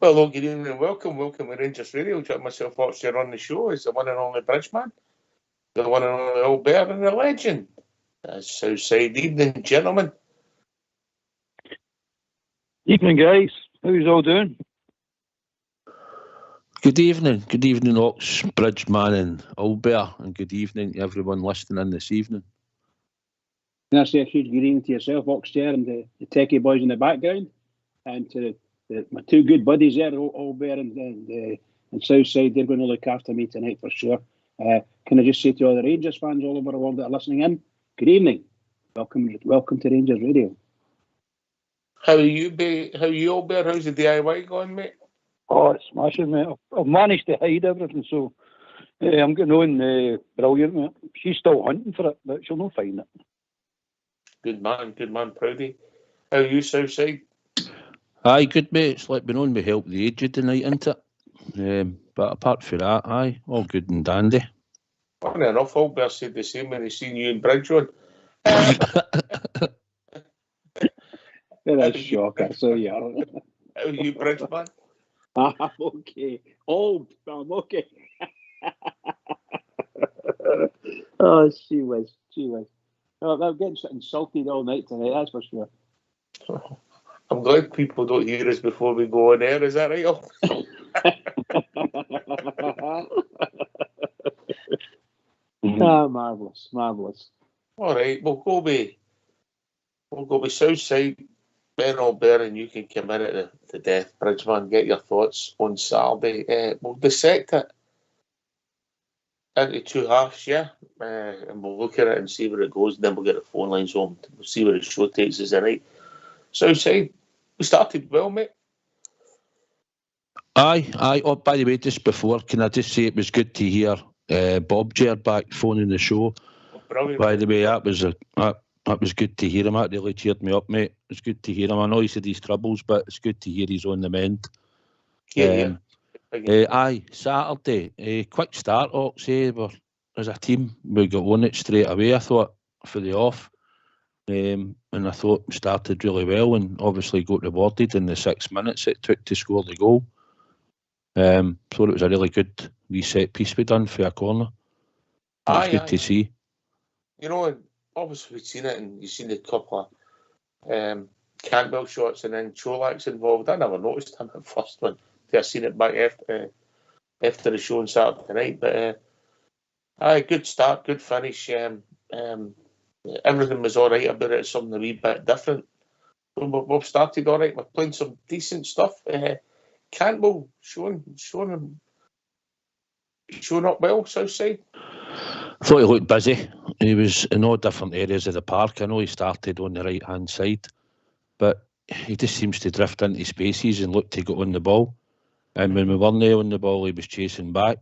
Well, hello, good evening and welcome. Welcome to Rangers Radio. Got myself Foxter on the show is the one and only Bridgeman, the one and only Old Bear, and the legend. That's Southside. Evening, gentlemen. Evening, guys. How's all doing? Good evening, Ox, Bridgeman and Old Bear, and good evening to everyone listening in this evening. Can I say a huge good evening to yourself, Oxter, and the techie boys in the background, and to my two good buddies there, Old Bear and Southside. They're going to look after me tonight for sure. Can I just say to all the Rangers fans all over the world that are listening in, good evening. Welcome to Rangers Radio. How are you, Old Bear? How's the DIY going, mate? Oh, it's smashing, mate. I've managed to hide everything, so I'm getting on brilliant, mate. She's still hunting for it, but she'll not find it. Good man, proud of you. How are you, Southside? Aye, good, mate. It's like been on with help the aged tonight, isn't it? But apart from that, aye, all good and dandy. Funny enough, Old Bear said the same when he seen you in Bridge Road. That's a shocker, so yeah. How are you, Bridgeman? I'm okay. Old, I'm okay. Oh, she was. Oh, I'm getting insulted all night tonight, that's for sure. I'm glad people don't hear us before we go on air, is that right? Marvellous. All right, we'll go with Southside, Ben Old Bear, and you can come in at the death, Bridgeman, get your thoughts on Saturday. We'll dissect it into two halves, yeah, and we'll look at it and see where it goes, and then we'll get the phone lines on. We'll see where the show takes us tonight. Southside, we started well, mate. Aye. Oh, by the way, just before, can I just say it was good to hear Bob Jared back phoning the show. Oh, brilliant. By the way, that was good to hear him. That really cheered me up, mate. It's good to hear him. I know he's had these troubles, but it's good to hear he's on the mend. Yeah. Aye, Saturday. Quick start, Oxy. As a team, we got on it straight away, I thought, for the off. And I thought we started really well and obviously got rewarded in the 6 minutes it took to score the goal. Thought it was a really good reset piece we done for a corner. It was good to see. You know, obviously we've seen it, and you've seen a couple of Campbell shots and then Cholak's involved. I never noticed him at first one. I've seen it back after the show on Saturday night. But good start, good finish. Everything was all right about it. It's something a wee bit different. We've started all right. We're playing some decent stuff. Campbell showing up well, Southside. I thought he looked busy. He was in all different areas of the park. I know he started on the right-hand side, but he just seems to drift into spaces and look to get on the ball. And when we weren't there on the ball, he was chasing back.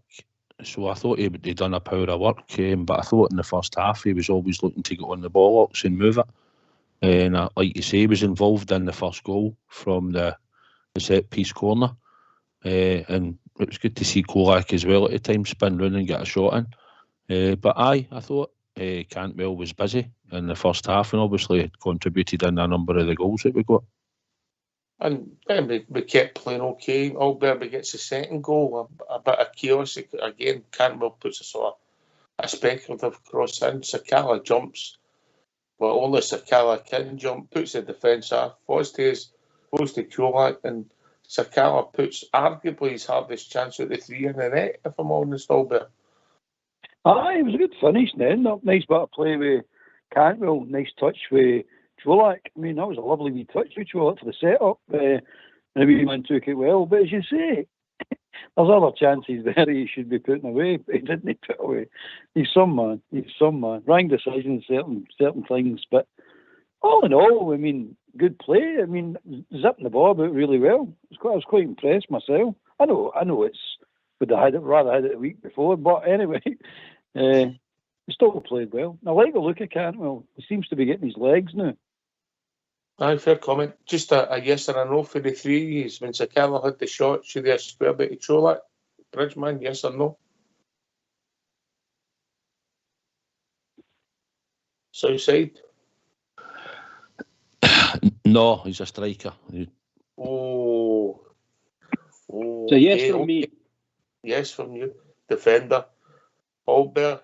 So I thought he'd done a power of work, but I thought in the first half he was always looking to get on the ball and move it. And like you say, he was involved in the first goal from the set-piece corner. And it was good to see Kolak as well at the time spin round and get a shot in. But I thought Cantwell was busy in the first half and obviously contributed in a number of the goals that we got. And then we kept playing okay. Alberby gets the second goal, a bit of chaos. Again, Cantwell puts a sort of a speculative cross in. Sakala jumps, but only Sakala can jump, puts the defence off. Foster goes to Colak, and Sakala puts arguably his hardest chance at the three in the net, if I'm honest, Albert. It was a good finish then. Nice bit of play with Cantwell, nice touch with Cholak. I mean, that was a lovely wee touch with Cholak for the set-up. And the wee man took it well. But as you say, there's other chances there he should be putting away, but he didn't put away. He's some man. Wrong decisions, certain things. But all in all, I mean, good play. I mean, zipping the ball about really well. I was quite impressed myself. I know it's would have rather had it a week before, but anyway, he still played well. I like the look of Cantwell. He seems to be getting his legs now. Aye, fair comment. Just a yes or a no for the three. When Sakala had the shot, should they have squared it to Cholak? Bridgeman, yes or no? Southside? No, he's a striker. So yes from me. Yes from you. Defender. Albert.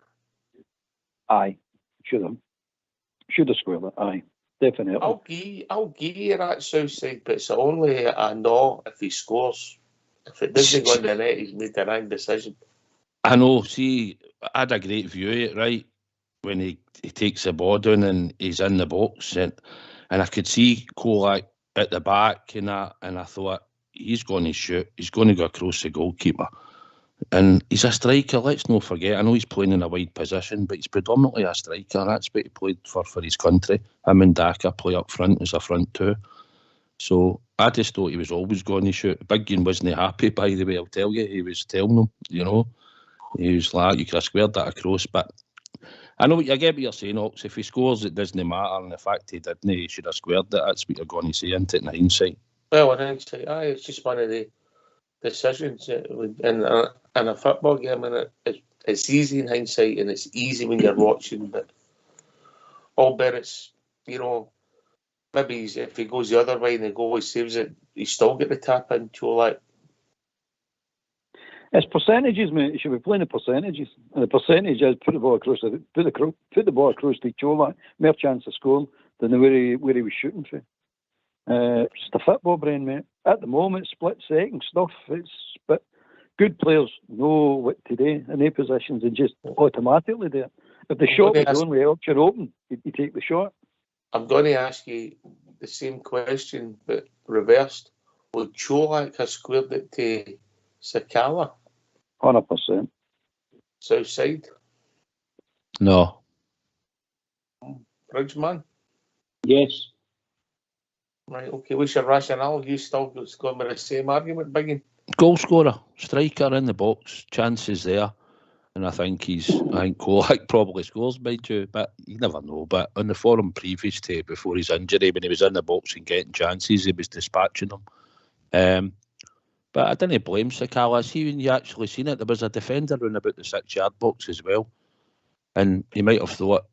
Aye. Should have scored it. Aye. Definitely. I'll give you that Southside, but it's only a no if he scores. If it doesn't go in the net, he's made the wrong decision. I know. See, I had a great view of it, right? When he takes the ball down and he's in the box, and I could see Kolak at the back and that, and I thought, he's going to shoot. He's going to go across the goalkeeper. And he's a striker, let's not forget. I know he's playing in a wide position, but he's predominantly a striker. That's what he played for his country. Him and Daka play up front as a front two. So I just thought he was always going to shoot. Biggen wasn't happy, by the way, I'll tell you. He was telling them, you know. He was like, you could have squared that across. But I know, I get what you're saying, Ox. If he scores, it doesn't matter. And the fact he didn't, he should have squared it. That's what you're going to say, isn't it, in hindsight? Well, in hindsight, aye, it's just one of the decisions in a football game, and it's easy in hindsight, and it's easy when you're watching. But albeit it's, you know, maybe if he goes the other way and the goalie saves it, he's still got the tap in Cholak. It's percentages, mate. You should be playing the percentages, and the percentage is put the ball across the Cholak, more chance of scoring than where he was shooting for. It's just a football brain, mate. At the moment, split second stuff. But good players know what to do in their positions and just automatically do it. If the shot was on with Elcher open, you take the shot. I'm going to ask you the same question, but reversed. Would Cholak have squared it to Sakala? 100%. Southside? No. Bridgeman? Yes. Right, okay. What's your rationale? You still going with the same argument, Biggin? Goal scorer, striker in the box, chances there. And I think Kolak probably scores by you, but you never know. But on the forum previous to before his injury, when he was in the box and getting chances, he was dispatching them. But I didn't blame Sakala. See, when you actually seen it, there was a defender round about the 6-yard box as well. And he might have thought,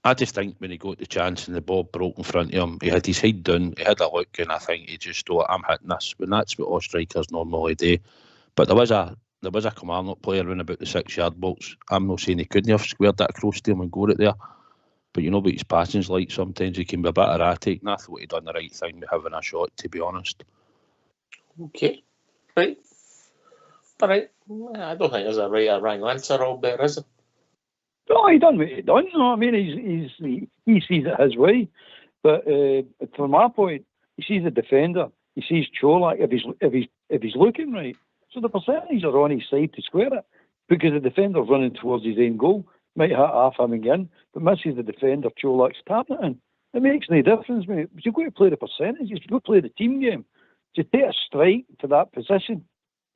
I just think when he got the chance and the ball broke in front of him, he had his head down, he had a look, and I think he just thought, I'm hitting this. When that's what all strikers normally do. But there was a Kilmarnock player around about the 6-yard box. I'm not saying he couldn't have squared that across to him and got it there. But you know what his passing's like, sometimes he can be a bit erratic, and I thought he'd done the right thing with having a shot, to be honest. Okay. Right. All right. I don't think there's a right or wrong answer out there, is it? No, he done what he done. You know what I mean? He sees it his way. But from my point, he sees the defender. He sees Cholak if he's looking right. So the percentages are on his side to square it, because the defender's running towards his own goal. Might hit half him again, but misses the defender. Cholak's tapping it in. It makes no difference, mate. But you've got to play the percentages. You've got to play the team game. To take a strike to that position,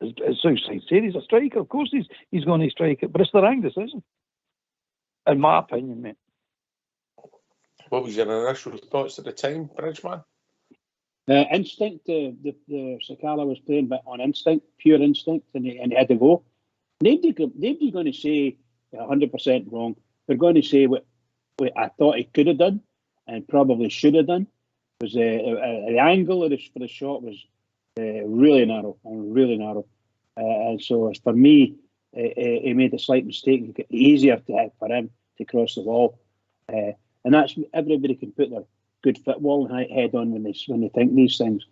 as Southside said, he's a striker. Of course he's going to strike it, but it's the wrong decision. In my opinion, mate. What was your initial thoughts at the time, Bridgeman? Instinct. The Sakala was playing but on instinct, pure instinct, and he had to go. Nobody's going to say 100% wrong. They're going to say what I thought he could have done and probably should have done. Was the angle for the shot was really narrow, and so for me, he made a slight mistake. It got easier for him to cross the wall, and that's everybody can put their good football head on when they think these things.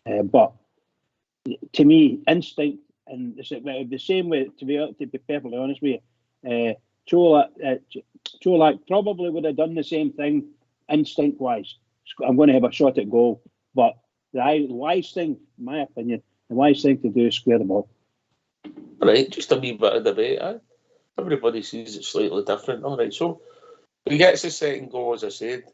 But to me, instinct, and the same way, to be perfectly honest with you, Cholak probably would have done the same thing instinct wise. I'm going to have a shot at goal, but the wise thing, in my opinion, the wise thing to do is square the ball. Right, just a wee bit of debate. Everybody sees it slightly different. All right, so he gets the second goal, as I said.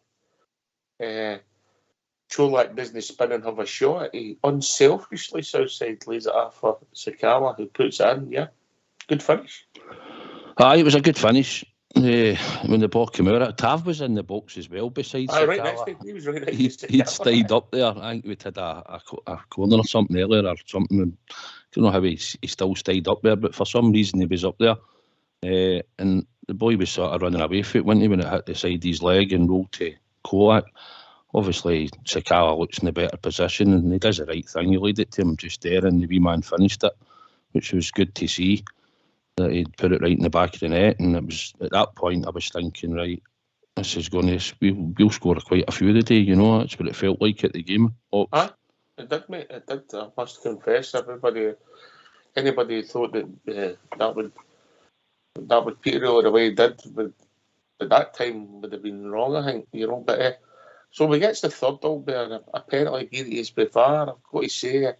Cholak doesn't spin and have a shot. He unselfishly Southside lays it off for Sakala, who puts it in. Yeah, good finish. It was a good finish. When the ball came out, Tav was in the box as well beside Sakala. Right next to him. He was right next to Sakala. He'd stayed up there. I think we'd had a corner or something earlier or something. I don't know how he still stayed up there, but for some reason he was up there. And the boy was sort of running away from it, wasn't he, when it hit the side of his leg and rolled to Kolak. Obviously, Sakala looks in a better position and he does the right thing. He laid it to him just there and the wee man finished it. which was good to see, that he'd put it right in the back of the net. And it was at that point I was thinking, right, this is going to, we'll score quite a few today, you know. That's what it felt like at the game. It did, mate. It did. I must confess, anybody thought that that would Peter all the way he did, but at that time would have been wrong, I think, you know. But so we get to the third, Albert, and apparently Gary is by VAR. I've got to say,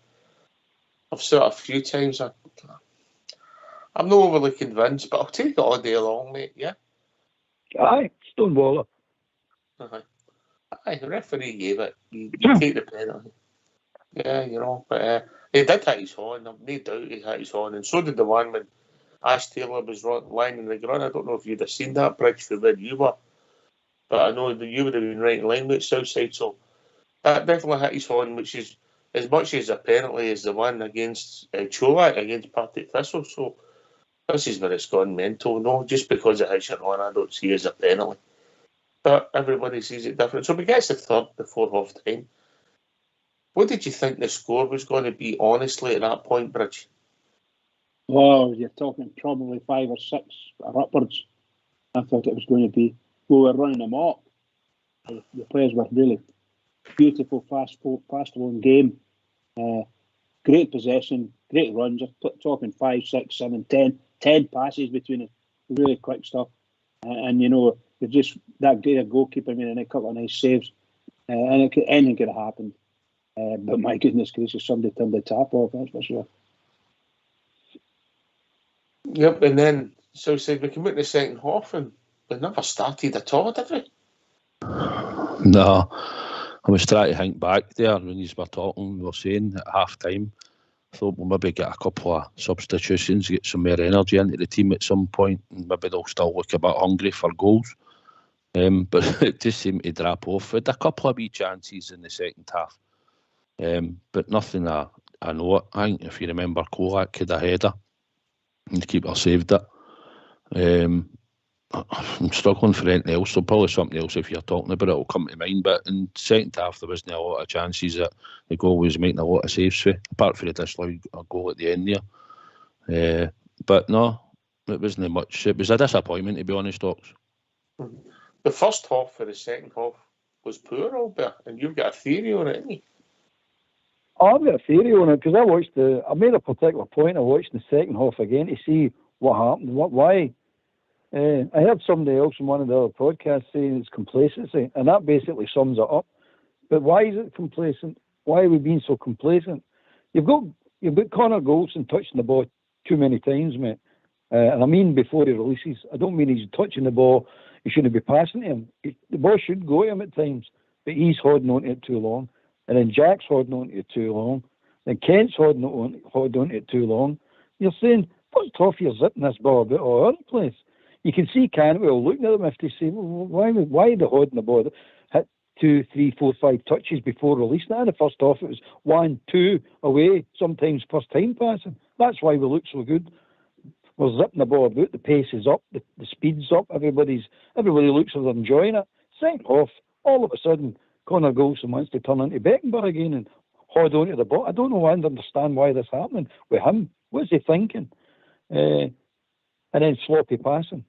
I've said it a few times. I'm not overly convinced, but I'll take it all day long, mate. Yeah. Aye, Stonewaller. Aye, the referee gave it. You take the penalty. Yeah, you know, but he did hit his horn. I've no doubt he hit his horn, and so did the one when Ash Taylor was lying in the ground. I don't know if you'd have seen that, Bridge, for where you were, but I know that you would have been right in line with Southside, so that definitely hit his horn, which is as much as a penalty as the one against Cholak against Partick Thistle. So this is where it's gone mental. No, just because it hits your horn, I don't see it as a penalty. But everybody sees it different. So we get to the third before half time. What did you think the score was going to be, honestly, at that point, Bridge? Oh, you're talking probably 5 or 6 or upwards. I thought it was going to be. We were running them up. The players were really beautiful, fast-flowing game. Great possession, great runs. You're talking 5, 6, 7, 10 passes between us. Really quick stuff. And you know, you're just that great goalkeeper made a couple of nice saves. And anything could have happened. But my goodness gracious, somebody turned the tap off, that's for sure. Yep, and then Southside, we came out in the second half and we never started at all, did we? No, I was trying to think back there when you were talking. We were saying at half time, I thought we'll maybe get a couple of substitutions, get some more energy into the team at some point, and maybe they'll still look a bit hungry for goals. But it just seemed to drop off. We had a couple of wee chances in the second half, but nothing I know. I think if you remember, Cholak had a header and the keeper saved it. I'm struggling for anything else, so probably something else if you're talking about it will come to mind. But in the second half, there wasn't a lot of chances that the goal was making a lot of saves for, apart from the disallowed goal at the end there. But no, it wasn't much. It was a disappointment, to be honest, Ox. The first half for the second half was poor, Albert, and you've got a theory on it, haven't you? I've got a theory on it because I made a particular point. I watched the second half again to see what happened, why. I heard somebody else in one of the other podcasts saying it's complacency, and that basically sums it up. But why is it complacent? Why are we being so complacent? You've got Connor Goldson touching the ball too many times, mate. And I mean before he releases. I don't mean he's touching the ball. He shouldn't be passing to him. The ball should go to him at times, but he's holding on to it too long. And then Jack's holding on to it too long. Then Kent's holding on to it too long. You're saying, first off, you're zipping this ball a bit all over the place. You can see Cantwell looking at them if they say, well, why are they holding the ball? Hit 2, 3, 4, 5 touches before releasing it. In the first half, it was 1, 2 away, sometimes first time passing. That's why we look so good. We're zipping the ball about, the pace is up, the speed's up, everybody looks like they're enjoying it. Second half, all of a sudden, Connor Goldson wants to turn into Beckenbauer again and hold on to the ball. I don't know, I understand why this is happening with him. What's he thinking? And then sloppy passing.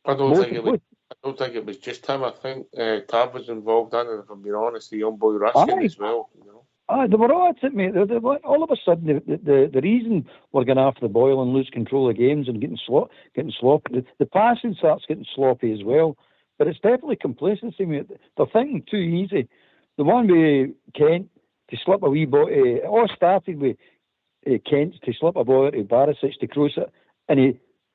I don't think it was just him. I think Tab was involved in it, if I'm being honest, the young boy Ruskin as well. You know? They were all at it, mate. All of a sudden, the reason we're going after the boil and lose control of games and getting sloppy, the passing starts getting sloppy as well. But it's definitely complacency, mate. They're thinking too easy. The one with Kent to slip a wee ball, it all started with Kent to slip a ball to Barisic to cross it, and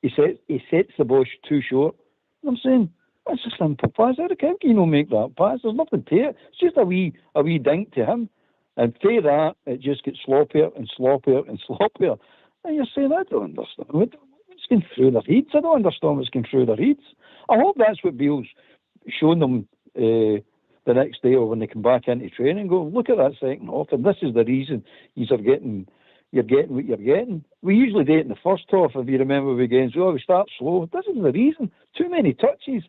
he sets the ball too short. And I'm saying, that's a simple pass. How can you make that pass? There's nothing to it. It's just a wee dink to him. And for that, it just gets sloppier and sloppier and sloppier. And you're saying, I don't understand. What's going through their heads? I don't understand what's going through their heads. I hope that's what Bill's showing them the next day or when they come back into training and go, look at that second half, and this is the reason you're getting what you're getting. We usually do it in the first half, if you remember the games. We start slow. This is the reason. Too many touches.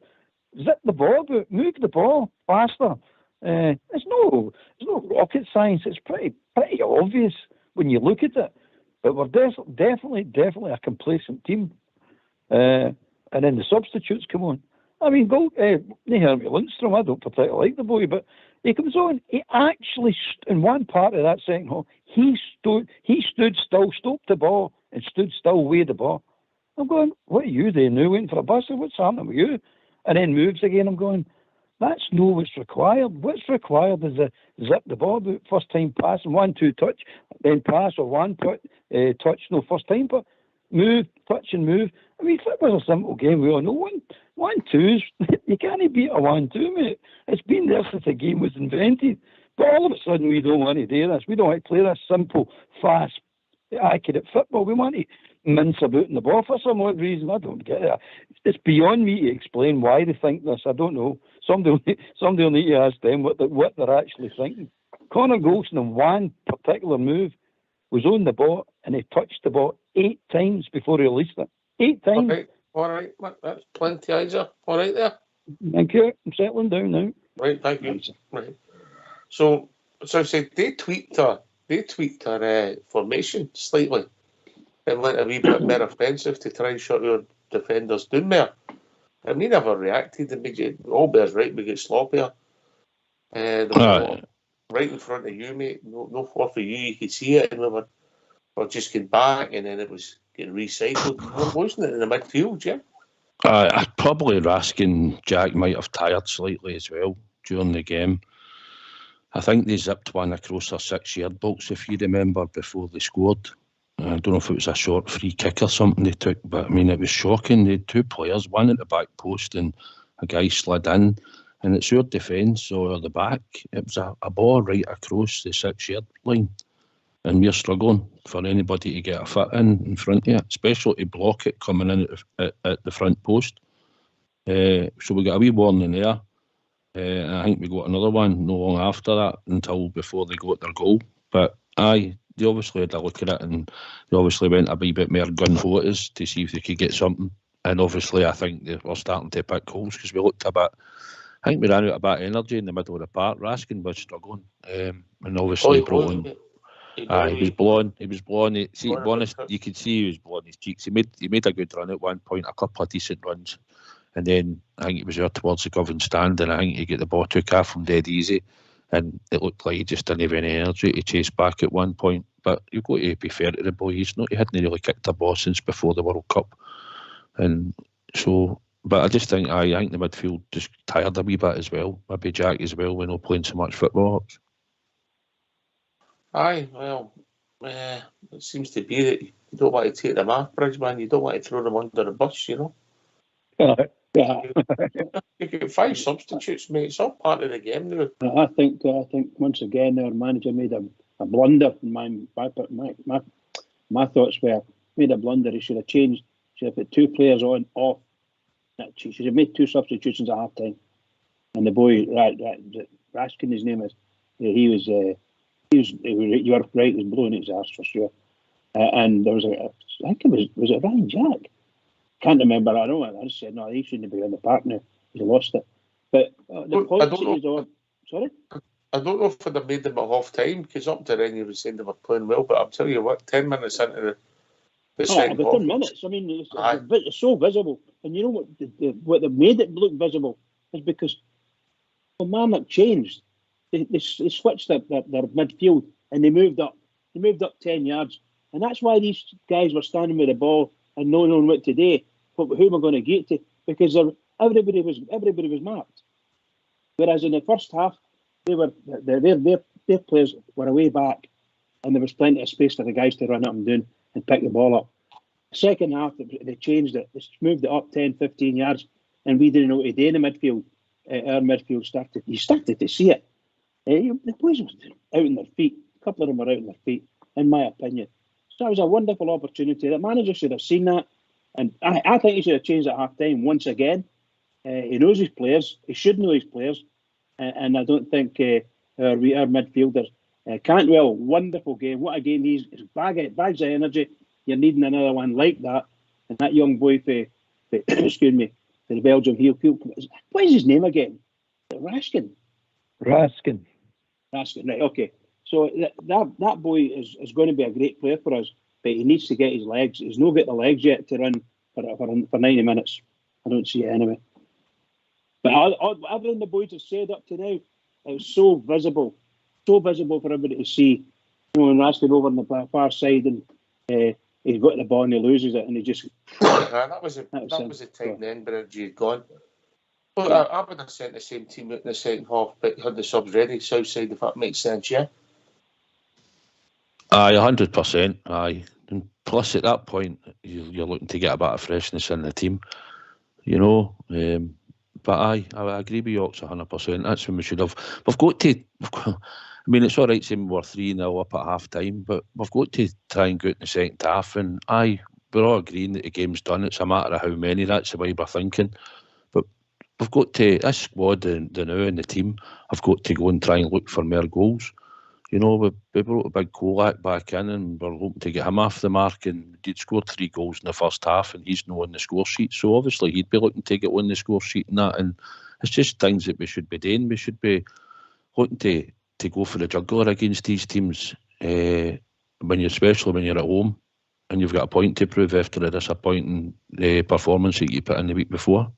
Zip the ball about, move the ball faster. It's no rocket science. It's pretty obvious when you look at it. but we're definitely a complacent team. And then the substitutes come on. I mean, Hermie Lundstrom, I don't particularly like the boy, but he comes on. He actually, in one part of that second half, he stood still, stopped the ball, and stood still with the ball. I'm going, what are you doing now, waiting for a bus? What's happening with you? And then moves again. I'm going, that's not what's required. What's required is a zip the ball out, first time pass, and 1-2 touch, then pass, or one touch, no first time, but move, touch and move. I mean, football's a simple game. We all know 1-2s. You can't beat a 1-2, mate. It's been there since the game was invented. But all of a sudden, we don't want to do this. We don't want to play this simple, fast, accurate football. We want to mince about in the ball for some odd reason. I don't get it. It's beyond me to explain why they think this. I don't know. Somebody will need to ask them what they're actually thinking. Connor Goldson, in one particular move, was on the ball and he touched the ball 8 times before he released it. 8 times. Okay. All right. That's plenty, Isa. All right there. Thank you. I'm settling down now. Right. Thank you. Right. So I said they tweaked our formation slightly and went a wee bit more offensive to try and shut our defenders down there. And we never reacted. Albert's right, we get sloppier. Right in front of you, mate. No fault for you. You could see it, and we were just getting back, and then it was getting recycled. Wasn't it in the midfield, Jim? Probably Raskin Jack might have tired slightly as well during the game. I think they zipped one across their 6-yard box, if you remember, before they scored. I don't know if it was a short free kick or something they took, but I mean, it was shocking. They had 2 players, one at the back post and a guy slid in, and it's our defence or the back. It was a ball right across the 6-yard line, and we're struggling for anybody to get a foot in front of it, especially to block it coming in at the front post. So we got a wee warning there. And I think we got another one no long after that until before they got their goal. But they obviously had a look at it and they obviously went a wee bit more gun-ho at us to see if they could get something. And obviously I think they were starting to pick goals because we looked a bit, I think we ran out a bit of energy in the middle of the park. Raskin was struggling. And obviously he was blowing. To be honest, you could see he was blowing his cheeks. He made a good run at one point, a couple of decent runs. And then I think it was out towards the Govan stand, and I think he got the ball took off from dead easy. And it looked like he just didn't have any energy to chase back at one point. But you've got to be fair to the boy. He hadn't really kicked a ball since before the World Cup. And so, but I just think, I think the midfield just tired a wee bit as well. Maybe Jack as well, when not playing so much football. Aye, well, it seems to be that you don't want to take them off, Bridgeman. You don't want to throw them under the bus, you know. Yeah. You get 5 substitutes, mate. It's all part of the game now. I think once again our manager made a blunder. My thoughts were made a blunder. He should have changed. Should have put 2 players on off. She should have made 2 substitutions at half time. And the boy, Raskin, his name is. He was. You are right. He was blowing his arse for sure. And there was I think it was it Ryan Jack. Can't remember. I know. I just said no. He shouldn't be in the park now. He's lost it. But the point is on. Sorry. I don't know if I'd have made them at half time because up to then you were saying they were playing well. But I'll tell you what, 10 minutes into the second half. 10 minutes. I mean, it's so visible. And you know what they made it look visible is because Kilmarnock changed. They switched their midfield and they moved up. They moved up 10 yards, and that's why these guys were standing with the ball and not knowing what to do. Who am I going to get to? Because everybody was marked. Whereas in the first half, their players were away back, and there was plenty of space for the guys to run up and down and pick the ball up. Second half, they changed it. They moved it up 10, 15 yards, and we didn't know what to do in the midfield. Our midfield started to see it. The boys were out on their feet. A couple of them were out on their feet, in my opinion. So it was a wonderful opportunity. The manager should have seen that. And I think he should have changed at half time once again. He knows his players. He should know his players. And I don't think our midfielders. Cantwell, wonderful game. What a game he's bags of energy. You're needing another one like that. And that young boy for excuse me, for the Belgium heel. What is his name again? Raskin. Raskin, right, okay. So that boy is going to be a great player for us. but he needs to get his legs. He's not got the legs yet to run for 90 minutes. I don't see it anyway. But everything the boys have said up to now, it was so visible for everybody to see. You know, when Raskin over on the far side and he's got the ball and he loses it and he just... that was the time then, Bridge had gone. Well, yeah. I would have sent the same team out in the second half, but had the subs ready, south side, if that makes sense, yeah? Aye, 100%. Aye. And plus, at that point, you're looking to get a bit of freshness in the team, you know. But aye, I agree with you, 100%. That's when we should have. We've got to. I mean, it's all right saying we're 3-0 up at half time, but we've got to try and go out in the second half. And aye, we're all agreeing that the game's done. It's a matter of how many. That's the way we're thinking. But we've got to, this squad, the now and the team, have got to go and try and look for more goals. You know, we brought a big Kolak back in and we're hoping to get him off the mark, and he'd scored 3 goals in the first half and he's not on the score sheet. So obviously he'd be looking to get on the score sheet and that. And it's just things that we should be doing. We should be looking to go for the juggler against these teams, especially when you're at home and you've got a point to prove after a disappointing performance that you put in the week before.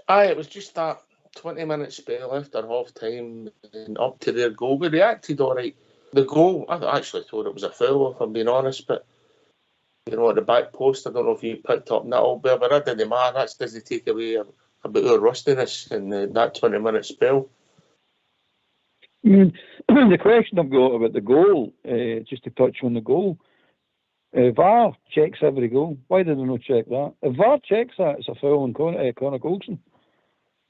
Aye, it was just that 20-minute spell after half time and up to their goal. We reacted all right. The goal, I actually thought it was a foul, if I'm being honest, but you know, at the back post, I don't know if you picked up that all bit, but that didn't matter. That doesn't take away a bit of rustiness in that 20-minute spell. The question I've got about the goal, just to touch on the goal, VAR checks every goal. Why did they not check that? If VAR checks that, it's a foul on Conor Goldson.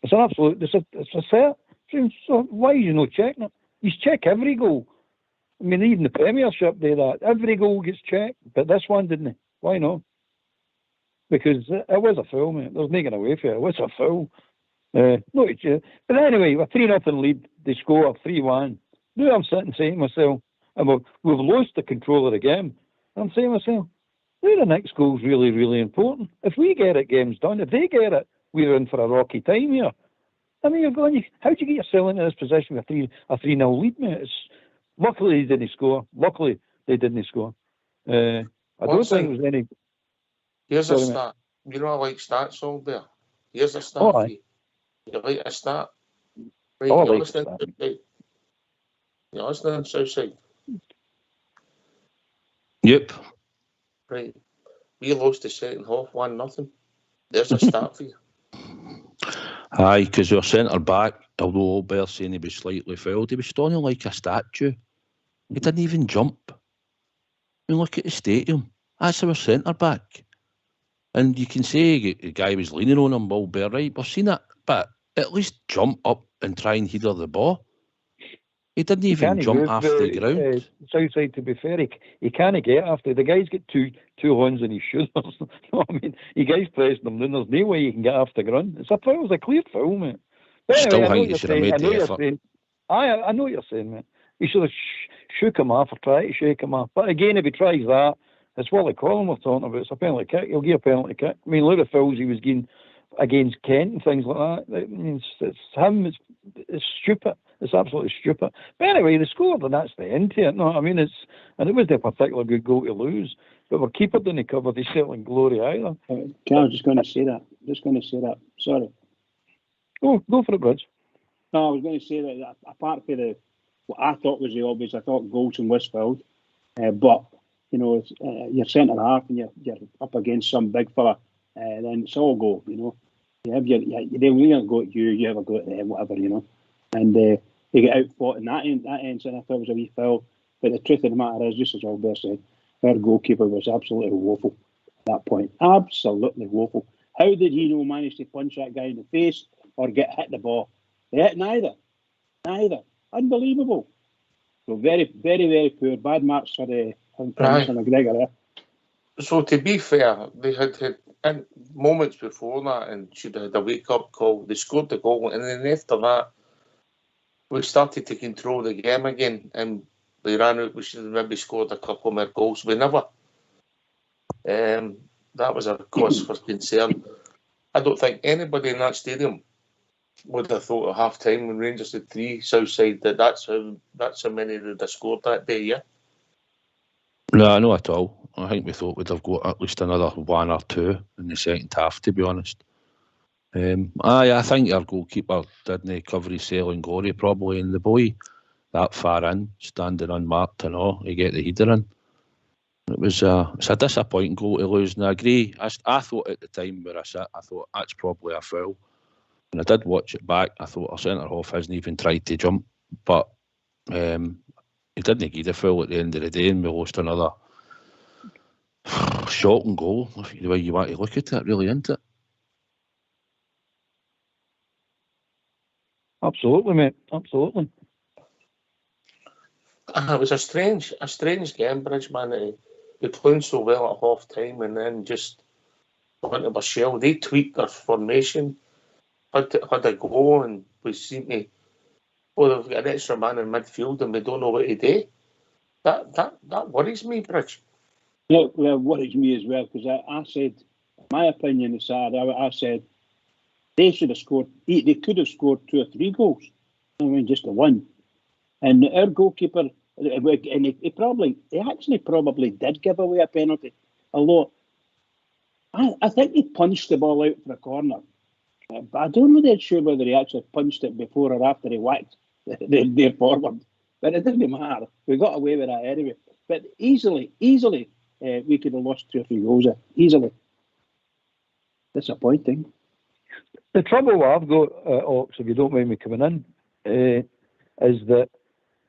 It's an absolute, it's a set. So why are you not checking it? You check every goal. I mean, even the Premiership do that. Every goal gets checked, but this one didn't. Why not? Because it was a foul, mate. There's nothing away from it. It was a foul. But anyway, we're 3-0 lead. They score 3-1. Now I'm sitting saying to myself, and we've lost the control of the game. I'm saying to myself, now the next goal's really, really important. If we get it, game's done. If they get it, we're in for a rocky time here. I mean, you're going, how do you get yourself into this position with a 3-0 lead, mate? Luckily, they didn't score. I don't think there was any... Here's a stat. You know I like stats all there. Here's a stat for you. You like a stat? Right, you're listening, right. You're listening, Southside? Yep. Right. We lost the second half 1-0. There's a stat for you. Aye, because our centre back, although Albert's saying he was slightly fouled, he was standing like a statue. He didn't even jump. I mean, look at the stadium. That's our centre back. And you can say the guy was leaning on him, Albert, right? We've seen it, but at least jump up and try and header the ball. He didn't even jump off the ground. Southside, to be fair, he can't get after. The guy's got two hands in his shoulders. I mean, the guy's pressing him, then there's no way you can get off the ground. It's a foul, it's a clear foul, mate. But anyway, Still think you should have made the effort. I know what you're saying, mate. You should have shook him off or tried to shake him off. But again, if he tries that, it's Willie Collin we're talking about. It's a penalty kick. He'll give a penalty kick. I mean, look at the fouls he was getting against Kent and things like that. I mean, it's him. It's stupid. It's absolutely stupid. But anyway, they scored, and that's the end to it. No, I mean, it wasn't a particularly good goal to lose. But our keeper didn't cover the Celtic glory either. I was just going to say that. Sorry. Go for it, Bridge. No, I was going to say that apart from what I thought was the obvious, I thought Goldson was fouled. But, you know, you're centre half and you're up against some big fella, then it's all go, you know. They don't go at you, you have a go at them, whatever, you know. And they get outfought in that end, and I thought it was a wee foul. But the truth of the matter is, just as Albert said, their goalkeeper was absolutely woeful at that point. Absolutely woeful. How did he not manage to punch that guy in the face or get hit the ball? Neither. Unbelievable. So very, very, very poor. Bad marks for McGregor there. So to be fair, they had in moments before that and should have had a wake-up call. They scored the goal, and then after that, we started to control the game again, and we ran out. We should have maybe scored a couple more goals. We never. That was a cause for concern. I don't think anybody in that stadium would have thought at half time when Rangers had 3, Southside, that's how many they'd have scored that day, yeah? No, not at all. I think we thought we'd have got at least another 1 or 2 in the second half, to be honest. I think our goalkeeper didn't cover his sailing glory probably, and the boy that far in, standing unmarked and all, he get the header in. It's a disappointing goal to lose, and I agree. I thought at the time where I sat, I thought that's probably a foul. And I did watch it back. I thought our centre half hasn't even tried to jump, but he didn't get the foul at the end of the day, and we lost another shocking goal. The way you want to look at it, really, isn't it? Absolutely, mate. Absolutely. It was a strange game, Bridgeman. They played so well at half time and then just went to a shell. They tweaked their formation, had a go, and we seem to. Well, they've got an extra man in midfield and we don't know what to do. That worries me, Bridge. Yeah, well, worries me as well, because I said, my opinion is sad. I said they should have scored. They could have scored 2 or 3 goals. I mean, just the one. And our goalkeeper, and he actually probably did give away a penalty. Although I think he punched the ball out for a corner, but I don't know that sure whether he actually punched it before or after he whacked their forward. But it doesn't matter. We got away with that anyway. But easily, we could have lost 2 or 3 goals. Easily. Disappointing. The trouble I've got, Ox, if you don't mind me coming in, is that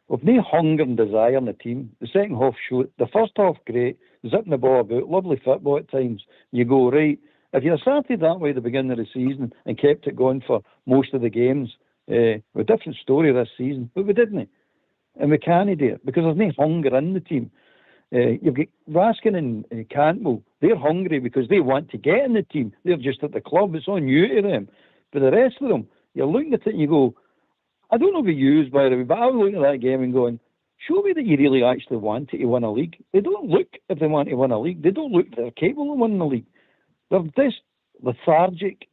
we've no hunger and desire in the team. The second half showed. The first half, great, zipping the ball about, lovely football at times. You go, right, if you started that way at the beginning of the season and kept it going for most of the games, a different story this season, but we didn't. And we can't do it because there's no hunger in the team. You've got Raskin and Cantwell. They're hungry because they want to get in the team. They're just at the club. It's all new to them. But the rest of them, you're looking at it and you go, I don't know if you use, by the way, but I was looking at that game and going, show me that you really actually want to win a league. They don't look if they want to win a league. They don't look if they're capable of winning a league. They're just lethargic.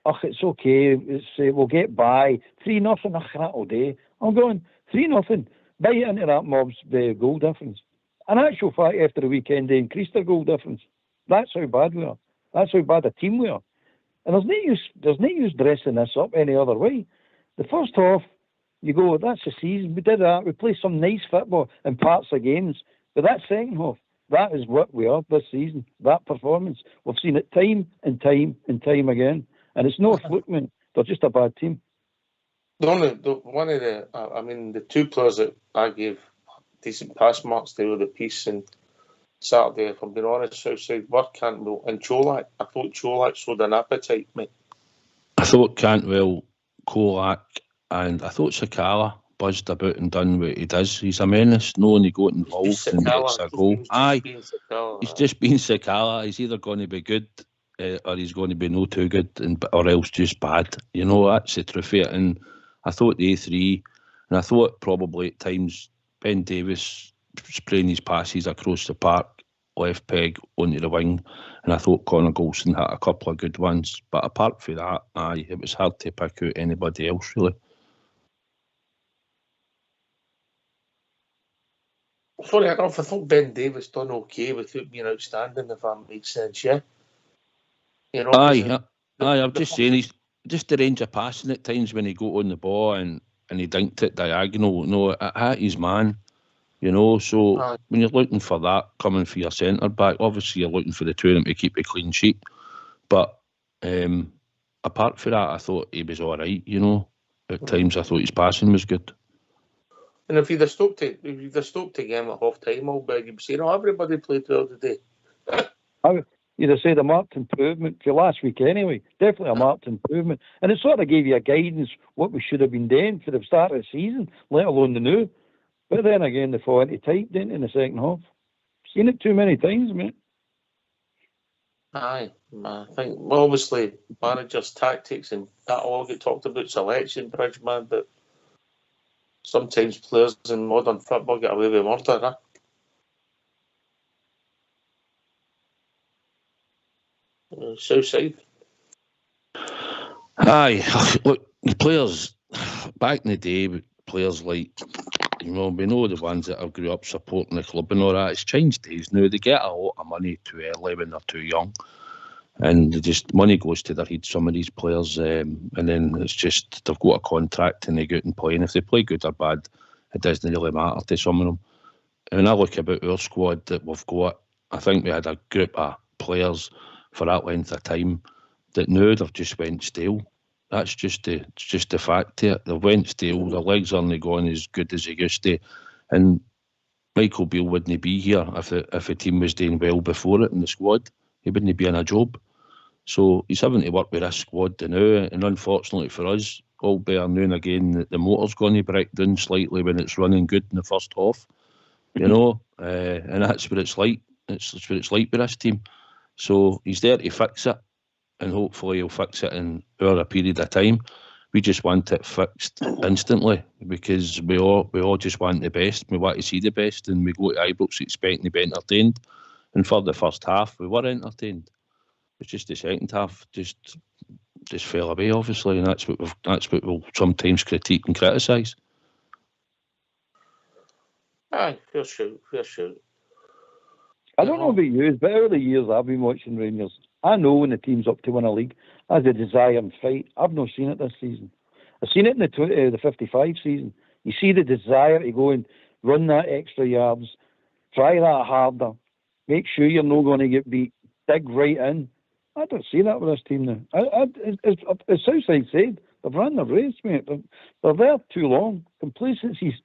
It's okay. We'll get by. 3-0. That'll do. I'm going 3-0. Bite into that mob's goal difference. In actual fact, after the weekend, they increased their goal difference. That's how bad we are. That's how bad a team we are. And there's no use dressing this up any other way. The first half, you go, that's the season. We did that. We played some nice football in parts of games. But that second half, that is what we are this season. That performance. We've seen it time and time and time again. And it's no fluke, man. They're just a bad team. The 2 players that I gave decent pass marks to the piece and Saturday, if I'm being honest, Southside were Cantwell and Cholak. I thought Cholak showed an appetite, mate. I thought Cantwell, Cholak, and I thought Sakala buzzed about and done what he does. He's a menace, knowing he got involved and gets a goal. He's just been Sakala. He's either going to be good or he's going to be no too good, or else just bad. You know, that's the truth of it. And I thought the A3, and I thought probably at times Ben Davis spraying his passes across the park, left peg onto the wing, and I thought Connor Golson had a couple of good ones. But apart from that, it was hard to pick out anybody else, really. Funny enough, I thought Ben Davis done okay without being outstanding, if that makes sense, yeah? You know, I'm just saying, he's just the range of passing at times when he got on the ball and he dinked it diagonal. No, at his man. You know, so when you're looking for that coming for your centre back, obviously you're looking for the two of them to keep a clean sheet. But apart from that, I thought he was all right. You know, at times I thought his passing was good. And if you'd have stopped the game at half time, I'll beg you, saying, everybody played well today. You'd have said a marked improvement for last week anyway. Definitely a marked improvement. And it sort of gave you a guidance what we should have been doing for the start of the season, let alone the new. But then again, they fall into tight, didn't in the second half. Seen it too many times, mate. Aye, I think, obviously, managers' tactics and that all get talked about selection, Bridgeman, but sometimes players in modern football get away with murder, huh? Southside. Aye, look, the players back in the day, players like, we know the ones that have grew up supporting the club and all that. It's changed days now. They get a lot of money too early when they're too young, and money goes to their head. Some of these players, and then it's just they've got a contract and they go out and play. And if they play good or bad, it doesn't really matter to some of them. And when I look about our squad that we've got, I think we had a group of players for that length of time that now they've just went stale. That's just the fact here. They went stale. Their legs aren't going as good as they used to. And Michael Beale wouldn't be here if the team was doing well before it in the squad. He wouldn't be in a job. So he's having to work with this squad now. And unfortunately for us, all bear now and again, the motor's going to break down slightly when it's running good in the first half. You know, and that's what it's like. It's what it's like with this team. So he's there to fix it. And hopefully he'll fix it in a period of time. We just want it fixed instantly because we all just want the best. We want to see the best, and we go to Ibrox expecting to be entertained. And for the first half, we were entertained. It's just the second half just fell away, obviously, and that's what we'll sometimes critique and criticise. Aye, fair shout. I don't know about you, but over the years I've been watching Rangers, I know when the team's up to win a league, has a desire and fight. I've not seen it this season. I've seen it in the 55 season. You see the desire to go and run that extra yards, try that harder, make sure you're not going to get beat, dig right in. I don't see that with this team now. As Southside said, they've run the race, mate. They're there too long. Complacency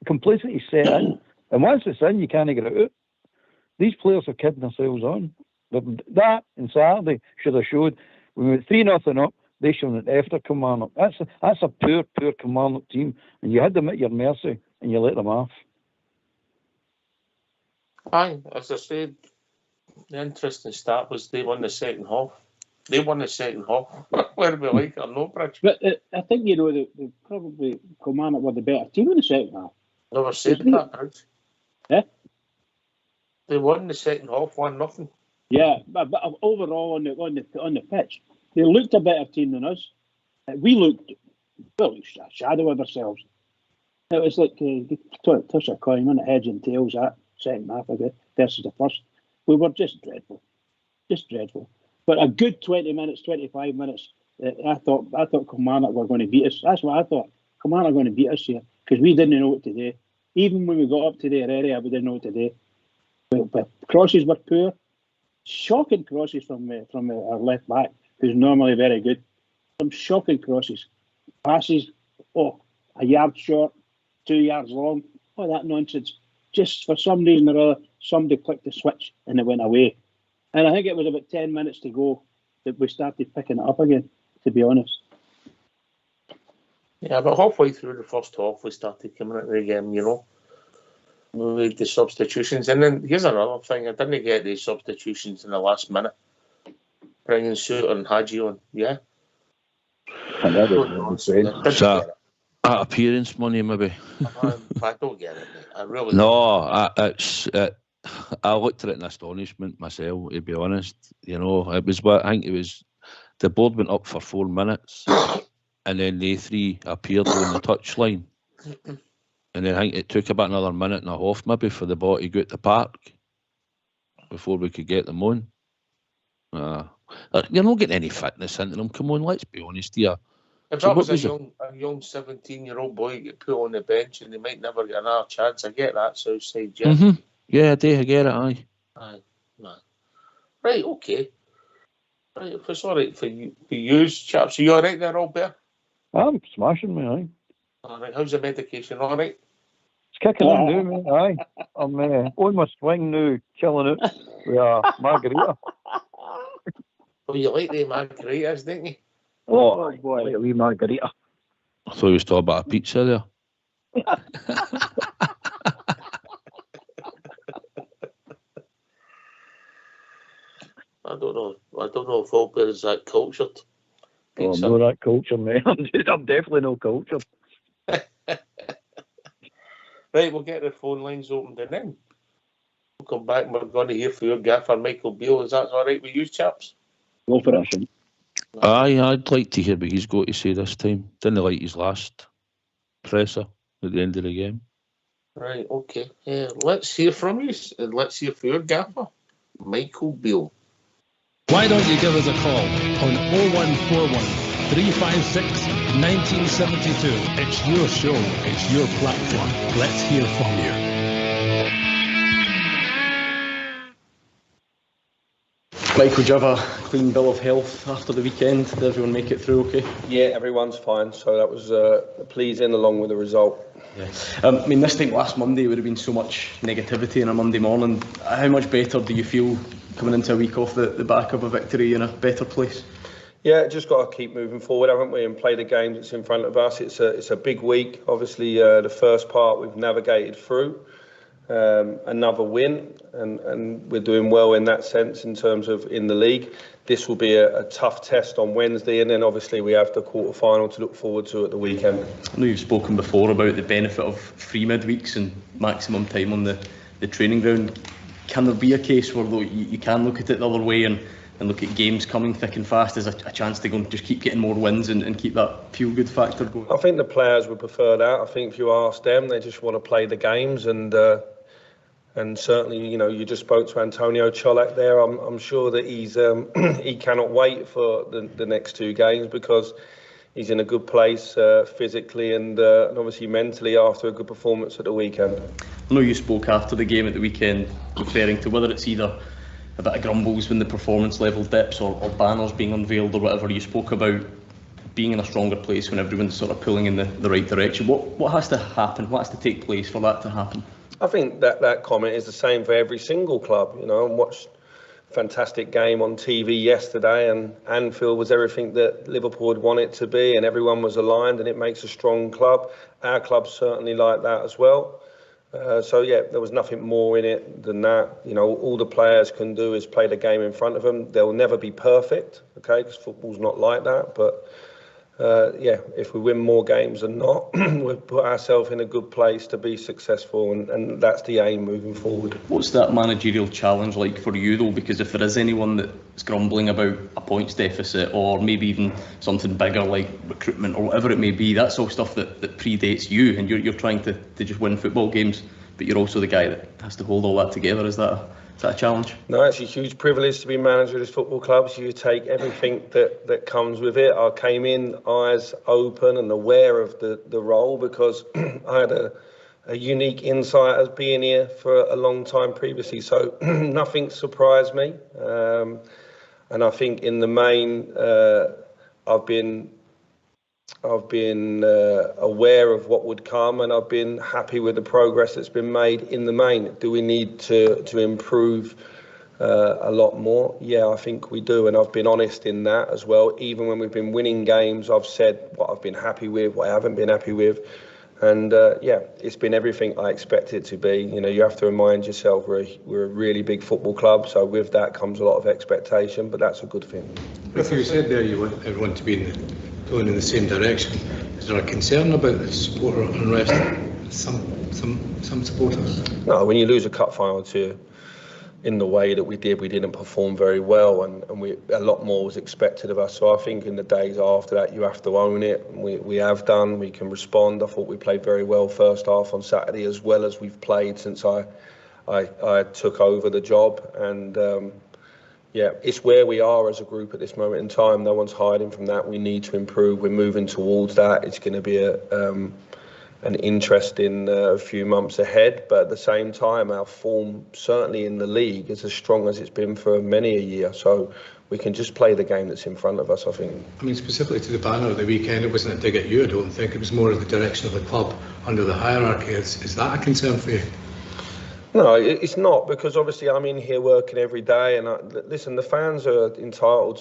set in. And once it's in, you can't get it out. These players are kidding themselves on. That and Saturday should have showed when we went 3-0 up, they showed that after Kilmarnock. That's a poor Kilmarnock team. And you had them at your mercy and you let them off. Aye, as I said, the interesting stat was they won the second half. Whether we like it or not, Bridge. But I think, they probably Kilmarnock were the better team in the second half. Never said that, Bridge. Yeah? They won the second half, 1-0. Yeah, but overall on the pitch, they looked a better team than us. We looked a shadow of ourselves. It was like toss a coin on the heads and tails that second half of it versus the first. We were just dreadful. But a good 20 minutes, 25 minutes, I thought Kilmarnock were going to beat us. That's what I thought. Kilmarnock were going to beat us here because we didn't know what to do. Even when we got up to their area, we didn't know what to do. But crosses were poor. Shocking crosses from our left back, who's normally very good. Some shocking crosses. Passes, a yard short, 2 yards long. All that nonsense. Just for some reason or other, somebody clicked the switch and it went away. And I think it was about 10 minutes to go that we started picking it up again, to be honest. Yeah, but halfway through the first half, we started coming into the game, We made the substitutions. And then here's another thing. I didn't get the substitutions in the last minute. Bringing Suter and Hadji on, yeah? That appearance money, maybe. I don't get it, mate. I really don't. I looked at it in astonishment myself, to be honest. It was I think it was the board went up for 4 minutes and then they three appeared on the touchline. And then I think it took about another minute and a half maybe for the ball to go to the park before we could get them on. You're not getting any fitness into them. Come on, let's be honest here. If that was a young 17-year-old boy get put on the bench and they might never get another chance, I get that Southside, yeah. Mm-hmm. Yeah, I do, I get it, aye. Aye, man. Right, okay. Right, if it's all right for you, chaps, are you all right there, Albert? I'm smashing me, aye. All right, how's the medication, all right? It's kicking in now, mate, aye. I'm on my swing now, chilling out with margarita. Oh, you like the margaritas, didn't you? Oh boy, like a wee margarita. I thought you was talking about a pizza there. I don't know if Albert is that cultured. Oh, I'm not that cultured, mate. I'm definitely no cultured. Right, we'll get the phone lines opened and then we'll come back and we're going to hear from your gaffer, Michael Beale. Is that all right with you, chaps? Go for it. Aye, I'd like to hear what he's got to say this time. Didn't like his last presser at the end of the game. Right, okay. Let's hear from you, and let's hear from your gaffer, Michael Beale. Why don't you give us a call on 0141 356 1972. It's your show, it's your platform. Let's hear from you. Michael, do you have a clean bill of health after the weekend? Did everyone make it through okay? Yeah, everyone's fine, so that was pleasing along with the result. Yeah. I mean, this time last Monday would have been so much negativity on a Monday morning. How much better do you feel coming into a week off the back of a victory in a better place? Yeah, just got to keep moving forward, haven't we, and play the game that's in front of us. It's a big week. Obviously, the first part we've navigated through. Another win, and we're doing well in that sense in terms of in the league. This will be a tough test on Wednesday, and then obviously we have the quarter-final to look forward to at the weekend. I know you've spoken before about the benefit of free midweeks and maximum time on the training ground. Can there be a case where though you can look at it the other way and look at games coming thick and fast as a chance to go and just keep getting more wins and keep that feel-good factor going? I think the players would prefer that. I think if you ask them, they just want to play the games, and certainly, you know, you just spoke to Antonio Cholak there. I'm sure that he's he cannot wait for the next two games because he's in a good place physically and obviously mentally after a good performance at the weekend. I know you spoke after the game at the weekend referring to whether it's either a bit of grumbles when the performance level dips or banners being unveiled or whatever. You spoke about being in a stronger place when everyone's sort of pulling in the right direction. What has to happen? What has to take place for that to happen? I think that comment is the same for every single club. You know, I watched a fantastic game on TV yesterday, and Anfield was everything that Liverpool would want it to be, and everyone was aligned, and it makes a strong club. Our club's certainly like that as well. So yeah, there was nothing more in it than that. You know, all the players can do is play the game in front of them. They'll never be perfect, okay, because football's not like that, but yeah, if we win more games than not, we'll put ourselves in a good place to be successful, and that's the aim moving forward. What's that managerial challenge like for you though? Because if there is anyone that's grumbling about a points deficit or maybe even something bigger like recruitment or whatever it may be, that's all stuff that predates you, and you're trying to just win football games, but you're also the guy that has to hold all that together. Is that a challenge? No, it's a huge privilege to be manager of this football club. So you take everything that comes with it. I came in eyes open and aware of the role because I had a unique insight as being here for a long time previously. So nothing surprised me. And I think in the main, I've been aware of what would come, and I've been happy with the progress that's been made in the main. Do we need to improve a lot more? Yeah, I think we do, and I've been honest in that as well. Even when we've been winning games, I've said what I've been happy with, what I haven't been happy with, and yeah, it's been everything I expected it to be. You know, you have to remind yourself we're a really big football club, so with that comes a lot of expectation, but that's a good thing. If you said there you want everyone to be going in the same direction, is there a concern about the supporter unrest? Some supporters? No, when you lose a cup final in the way that we didn't perform very well, and a lot more was expected of us. So I think in the days after that, you have to own it. We have done. We can respond. I thought we played very well first half on Saturday, as well as we've played since I took over the job. And yeah, it's where we are as a group at this moment in time. No one's hiding from that. We need to improve. We're moving towards that. It's going to be an interesting few months ahead. But at the same time, our form, certainly in the league, is as strong as it's been for many a year. So we can just play the game that's in front of us, I think. I mean, specifically to the banner at the weekend, it wasn't a dig at you, I don't think. It was more of the direction of the club under the hierarchy. Is that a concern for you? No, it's not, because obviously I'm in here working every day, and listen, the fans are entitled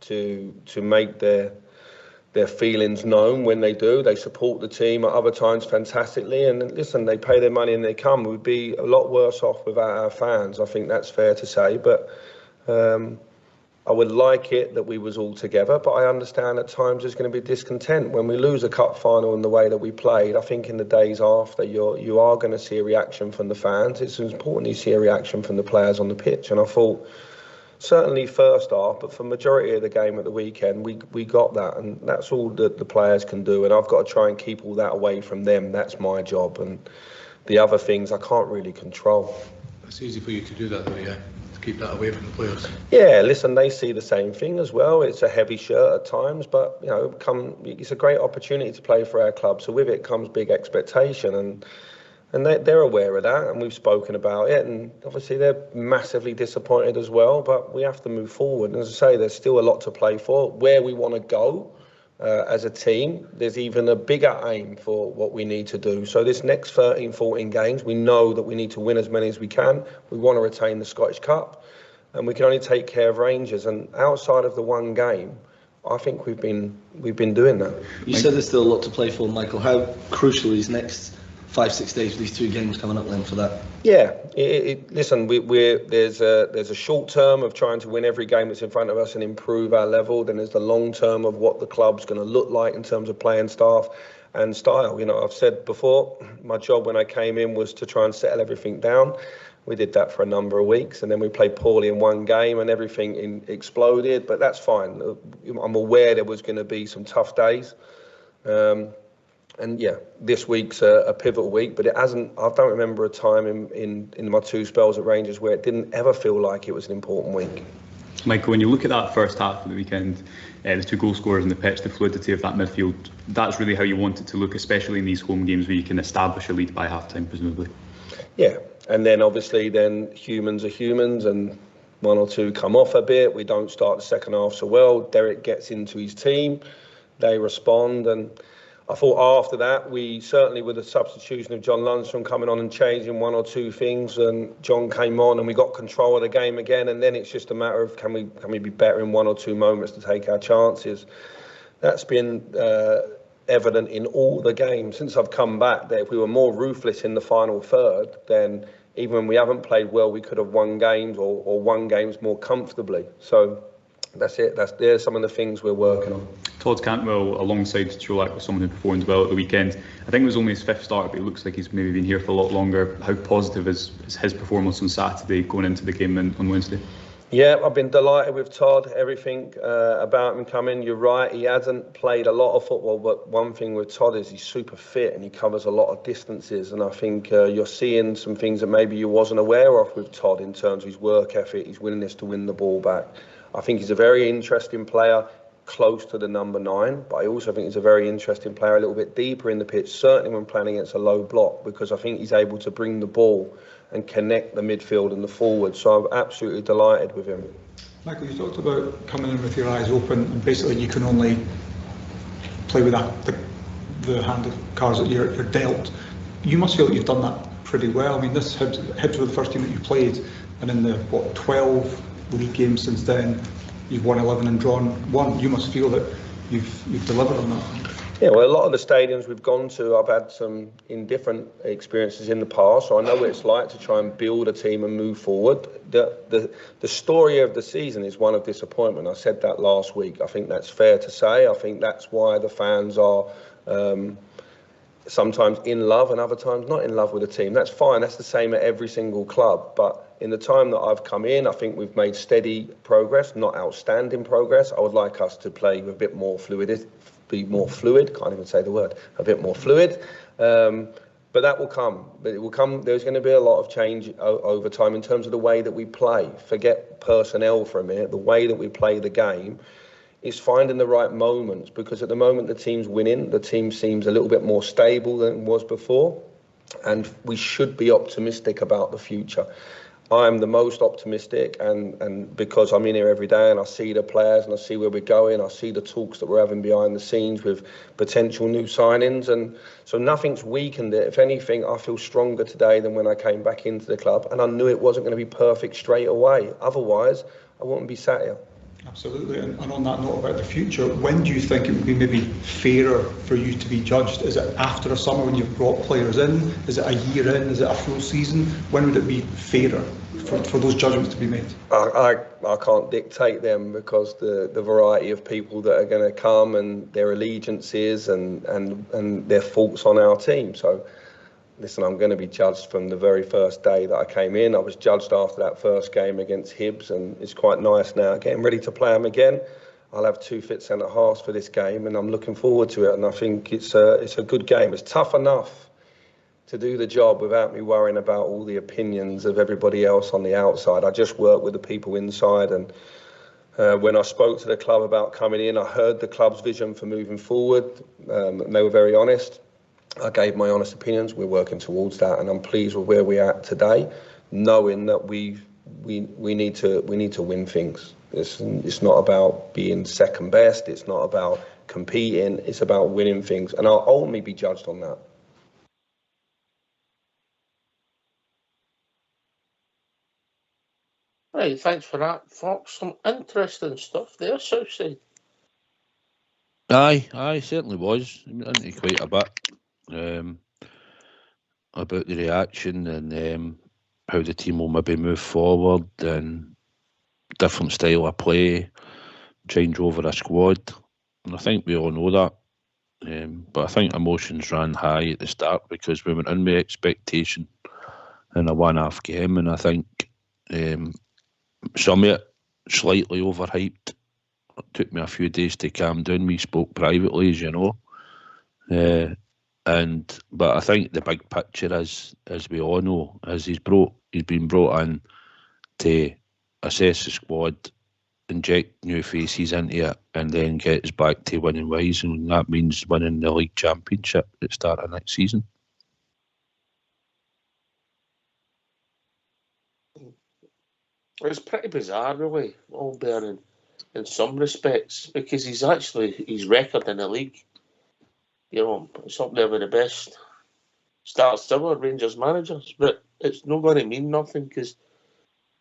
to make their feelings known when they do. They support the team at other times fantastically, and listen, they pay their money and they come. We'd be a lot worse off without our fans. I think that's fair to say, but I would like it that we was all together, but I understand at times there's going to be discontent. When we lose a cup final in the way that we played, I think in the days after, you are going to see a reaction from the fans. It's important you see a reaction from the players on the pitch, and I thought certainly first half, but for majority of the game at the weekend, we got that, and that's all that the players can do, and I've got to try and keep all that away from them. That's my job, and the other things I can't really control. It's easy for you to do that, though, yeah, to keep that away from the players. Yeah, listen, they see the same thing as well. It's a heavy shirt at times, but it's a great opportunity to play for our club. So with it comes big expectation, and they're aware of that, and we've spoken about it, and obviously they're massively disappointed as well, but we have to move forward. And as I say, there's still a lot to play for. Where we want to go as a team, there's even a bigger aim for what we need to do. So this next 13, 14 games, we know that we need to win as many as we can. We want to retain the Scottish Cup, and we can only take care of Rangers. And outside of the one game, I think we've been doing that. You said there's still a lot to play for, Michael. How crucial is next 5-6 days with these 2 games coming up then for that? Yeah, listen, there's a short term of trying to win every game that's in front of us and improve our level. Then there's the long term of what the club's going to look like in terms of playing staff and style. I've said before, my job when I came in was to try and settle everything down. We did that for a number of weeks, and then we played poorly in one game and everything exploded, but that's fine. I'm aware there was going to be some tough days. And yeah, this week's a pivotal week, but it hasn't. I don't remember a time in my 2 spells at Rangers where it didn't ever feel like it was an important week. Michael, when you look at that first half of the weekend, the 2 goal scorers on the pitch, the fluidity of that midfield, that's really how you want it to look, especially in these home games where you can establish a lead by half-time, presumably. Yeah, and then obviously humans are humans, and 1 or 2 come off a bit. We don't start the second half so well. Derek gets into his team, they respond, and I thought after that, we certainly with the substitution of John Lundstrom coming on and changing 1 or 2 things, and John came on and we got control of the game again, and then it's just a matter of can we be better in 1 or 2 moments to take our chances. That's been evident in all the games since I've come back, that if we were more ruthless in the final third, then even when we haven't played well, we could have won games or won games more comfortably. So that's it. There's some of the things we're working on. Todd Cantwell alongside Cholak was someone who performed well at the weekend. I think it was only his 5th start, but it looks like he's maybe been here for a lot longer. How positive is his performance on Saturday going into the game on Wednesday? Yeah, I've been delighted with Todd. Everything about him coming. You're right, he hasn't played a lot of football, but one thing with Todd is he's super fit and he covers a lot of distances. And I think you're seeing some things that maybe you wasn't aware of with Todd in terms of his work ethic, his willingness to win the ball back. I think he's a very interesting player, close to the number 9, but I also think he's a very interesting player a little bit deeper in the pitch, certainly when playing against a low block, because I think he's able to bring the ball and connect the midfield and the forward. So I'm absolutely delighted with him. Michael, you talked about coming in with your eyes open, and basically you can only play with the hand of cards that you're dealt. You must feel that you've done that pretty well. I mean, this Hibs were the first team that you played, and in the 12 league games since then, you've won 11 and drawn 1. You must feel that you've delivered on that. Yeah, well, a lot of the stadiums we've gone to, I've had some indifferent experiences in the past, so I know what it's like to try and build a team and move forward. The story of the season is one of disappointment. I said that last week. I think that's fair to say. I think that's why the fans are sometimes in love and other times not in love with the team. That's fine. That's the same at every single club. But in the time that I've come in, I think we've made steady progress, not outstanding progress. I would like us to play with a bit more be more fluid. Can't even say the word. A bit more fluid. But that will come. But it will come. There's going to be a lot of change over time in terms of the way that we play. Forget personnel for a minute. The way that we play the game is finding the right moments, because at the moment the team's winning. The team seems a little bit more stable than it was before, and we should be optimistic about the future. I'm the most optimistic, and because I'm in here every day and I see the players and I see where we're going, I see the talks that we're having behind the scenes with potential new signings, and so nothing's weakened it. If anything, I feel stronger today than when I came back into the club, and I knew it wasn't going to be perfect straight away. Otherwise, I wouldn't be sat here. Absolutely, and on that note about the future, when do you think it would be maybe fairer for you to be judged? Is it after a summer when you've brought players in? Is it a year in? Is it a full season? When would it be fairer for those judgments to be made? I can't dictate them, because the variety of people that are going to come and their allegiances and their thoughts on our team. So listen, I'm going to be judged from the very first day that I came in. I was judged after that first game against Hibs, and it's quite nice now getting ready to play them again. I'll have 2 fit centre halves for this game, and I'm looking forward to it. And I think it's a good game. It's tough enough to do the job without me worrying about all the opinions of everybody else on the outside. I just work with the people inside, and when I spoke to the club about coming in, I heard the club's vision for moving forward. They were very honest. I gave my honest opinions. We're working towards that, and I'm pleased with where we're at today, knowing that we need to win things. It's not about being second best. It's not about competing. It's about winning things, and I'll only be judged on that. Right, thanks for that, Fox. Some interesting stuff there, Southside. Aye, certainly was. Into quite a bit about the reaction and how the team will maybe move forward and different style of play, change over a squad. And I think we all know that. But I think emotions ran high at the start because we went in with expectation in a one-half game, and I think some of it slightly overhyped. It took me a few days to calm down. We spoke privately, as you know. But I think the big picture is, as we all know, is he's been brought in to assess the squad, inject new faces into it, and then get us back to winning ways, and that means winning the league championship at the start of next season. It's pretty bizarre, really, Albert, in some respects, because his record in the league, it's up there with the best starts ever Rangers managers, but it's not going to mean nothing because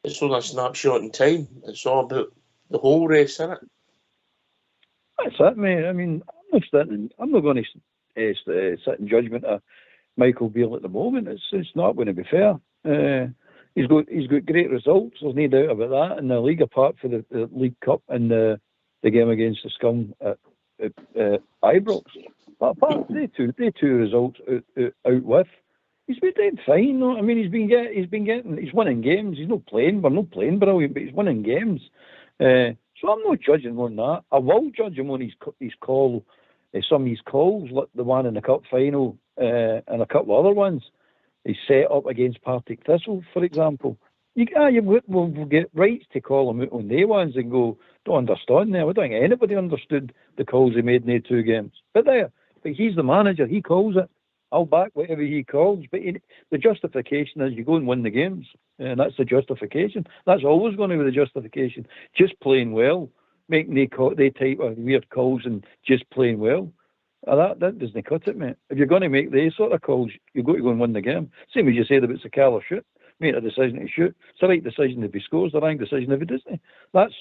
it's only a snapshot in time. It's all about the whole race, isn't it? That's it, mate. I mean, I'm not going to sit in judgment of Michael Beale at the moment. It's not going to be fair. He's got great results. There's no doubt about that in the league, apart for the League Cup and the game against the Scum at Ibrox. But apart from they two results out with, he's been doing fine. No? I mean, he's winning games. He's not playing. We're not playing brilliant, but he's winning games. So I'm not judging him on that. I will judge him on his call, some of his calls, like the one in the cup final and a couple of other ones. He set up against Partick Thistle, for example. We'll get rights to call him out on day ones and go, don't understand there. I don't think anybody understood the calls he made in the 2 games. But he's the manager. He calls it. I'll back whatever he calls. But the justification is you go and win the games. And that's the justification. That's always going to be the justification. Just playing well. Making they type of weird calls and just playing well. That doesn't cut it, mate. If you're going to make these sort of calls, you've got to go and win the game. Same as you said about Sakala shoot. Made a decision to shoot. It's the right decision if he scores, the wrong decision if he doesn't. That's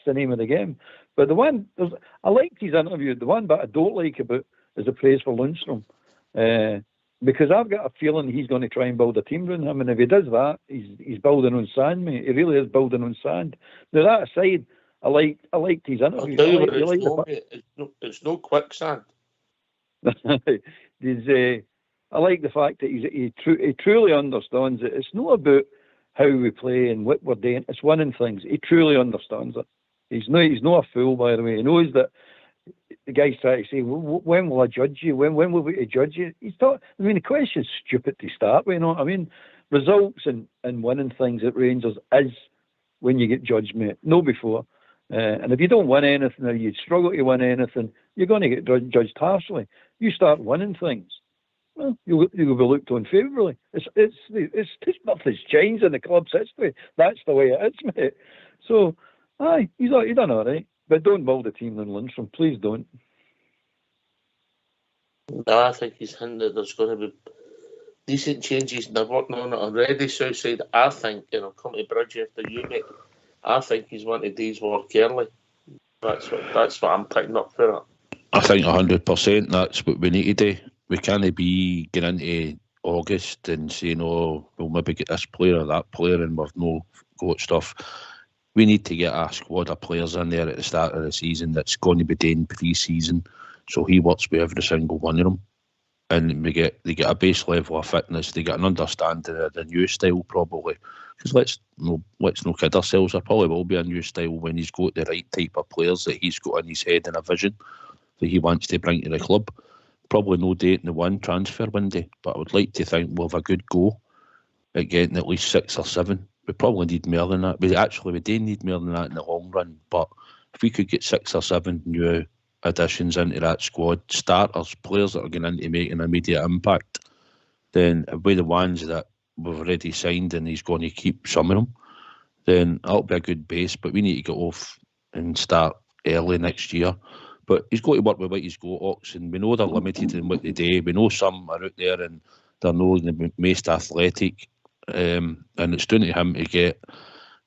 the name of the game. But I liked his interview. The one bit I don't like about is the praise for Lundstrom. Because I've got a feeling he's going to try and build a team around him, and if he does that, he's building on sand, mate. He really is building on sand. Now that aside, I liked his interview. It's no quicksand. I like the fact that he truly understands it. It's not about how we play and what we're doing. It's winning things. He truly understands it. He's not a fool, by the way. He knows that the guy's trying to say, when will I judge you? When will we judge you? The question's stupid to start with, you know what I mean? Results and winning things at Rangers is when you get judged, mate. No before. And if you don't win anything or you struggle to win anything, you're going to get judged harshly. You start winning things, well, you'll be looked on favourably. It's nothing's changed in the club's history. That's the way it is, mate. So, he's done all right. But don't build a team on Lundstrom. Please don't. No, I think he's hinted there's going to be decent changes and they're working on it already. Southside, I think, come to bridge after you, mate. I think he's wanted these work early. That's what I'm picking up for it. I think 100% that's what we need to do. We can't be getting into August and saying, we'll maybe get this player or that player and we've no got stuff. We need to get a squad of players in there at the start of the season that's going to be doing pre-season, so he works with every single one of them. and they get a base level of fitness. They get an understanding of the new style probably. Because let's not kid ourselves. There probably will be a new style when he's got the right type of players that he's got in his head and a vision that he wants to bring to the club. Probably no date in the one transfer window, but I would like to think we'll have a good go at getting at least 6 or 7. We probably need more than that. We do need more than that in the long run. But if we could get 6 or 7 new additions into that squad, starters, players that are going to make an immediate impact, then with the ones that we've already signed and he's going to keep some of them, then that'll be a good base. But we need to get off and start early next year. But he's got to work with what he's got, Ox, and we know they're limited in what they do. We know some are out there and they're not the most athletic, and it's down to him to get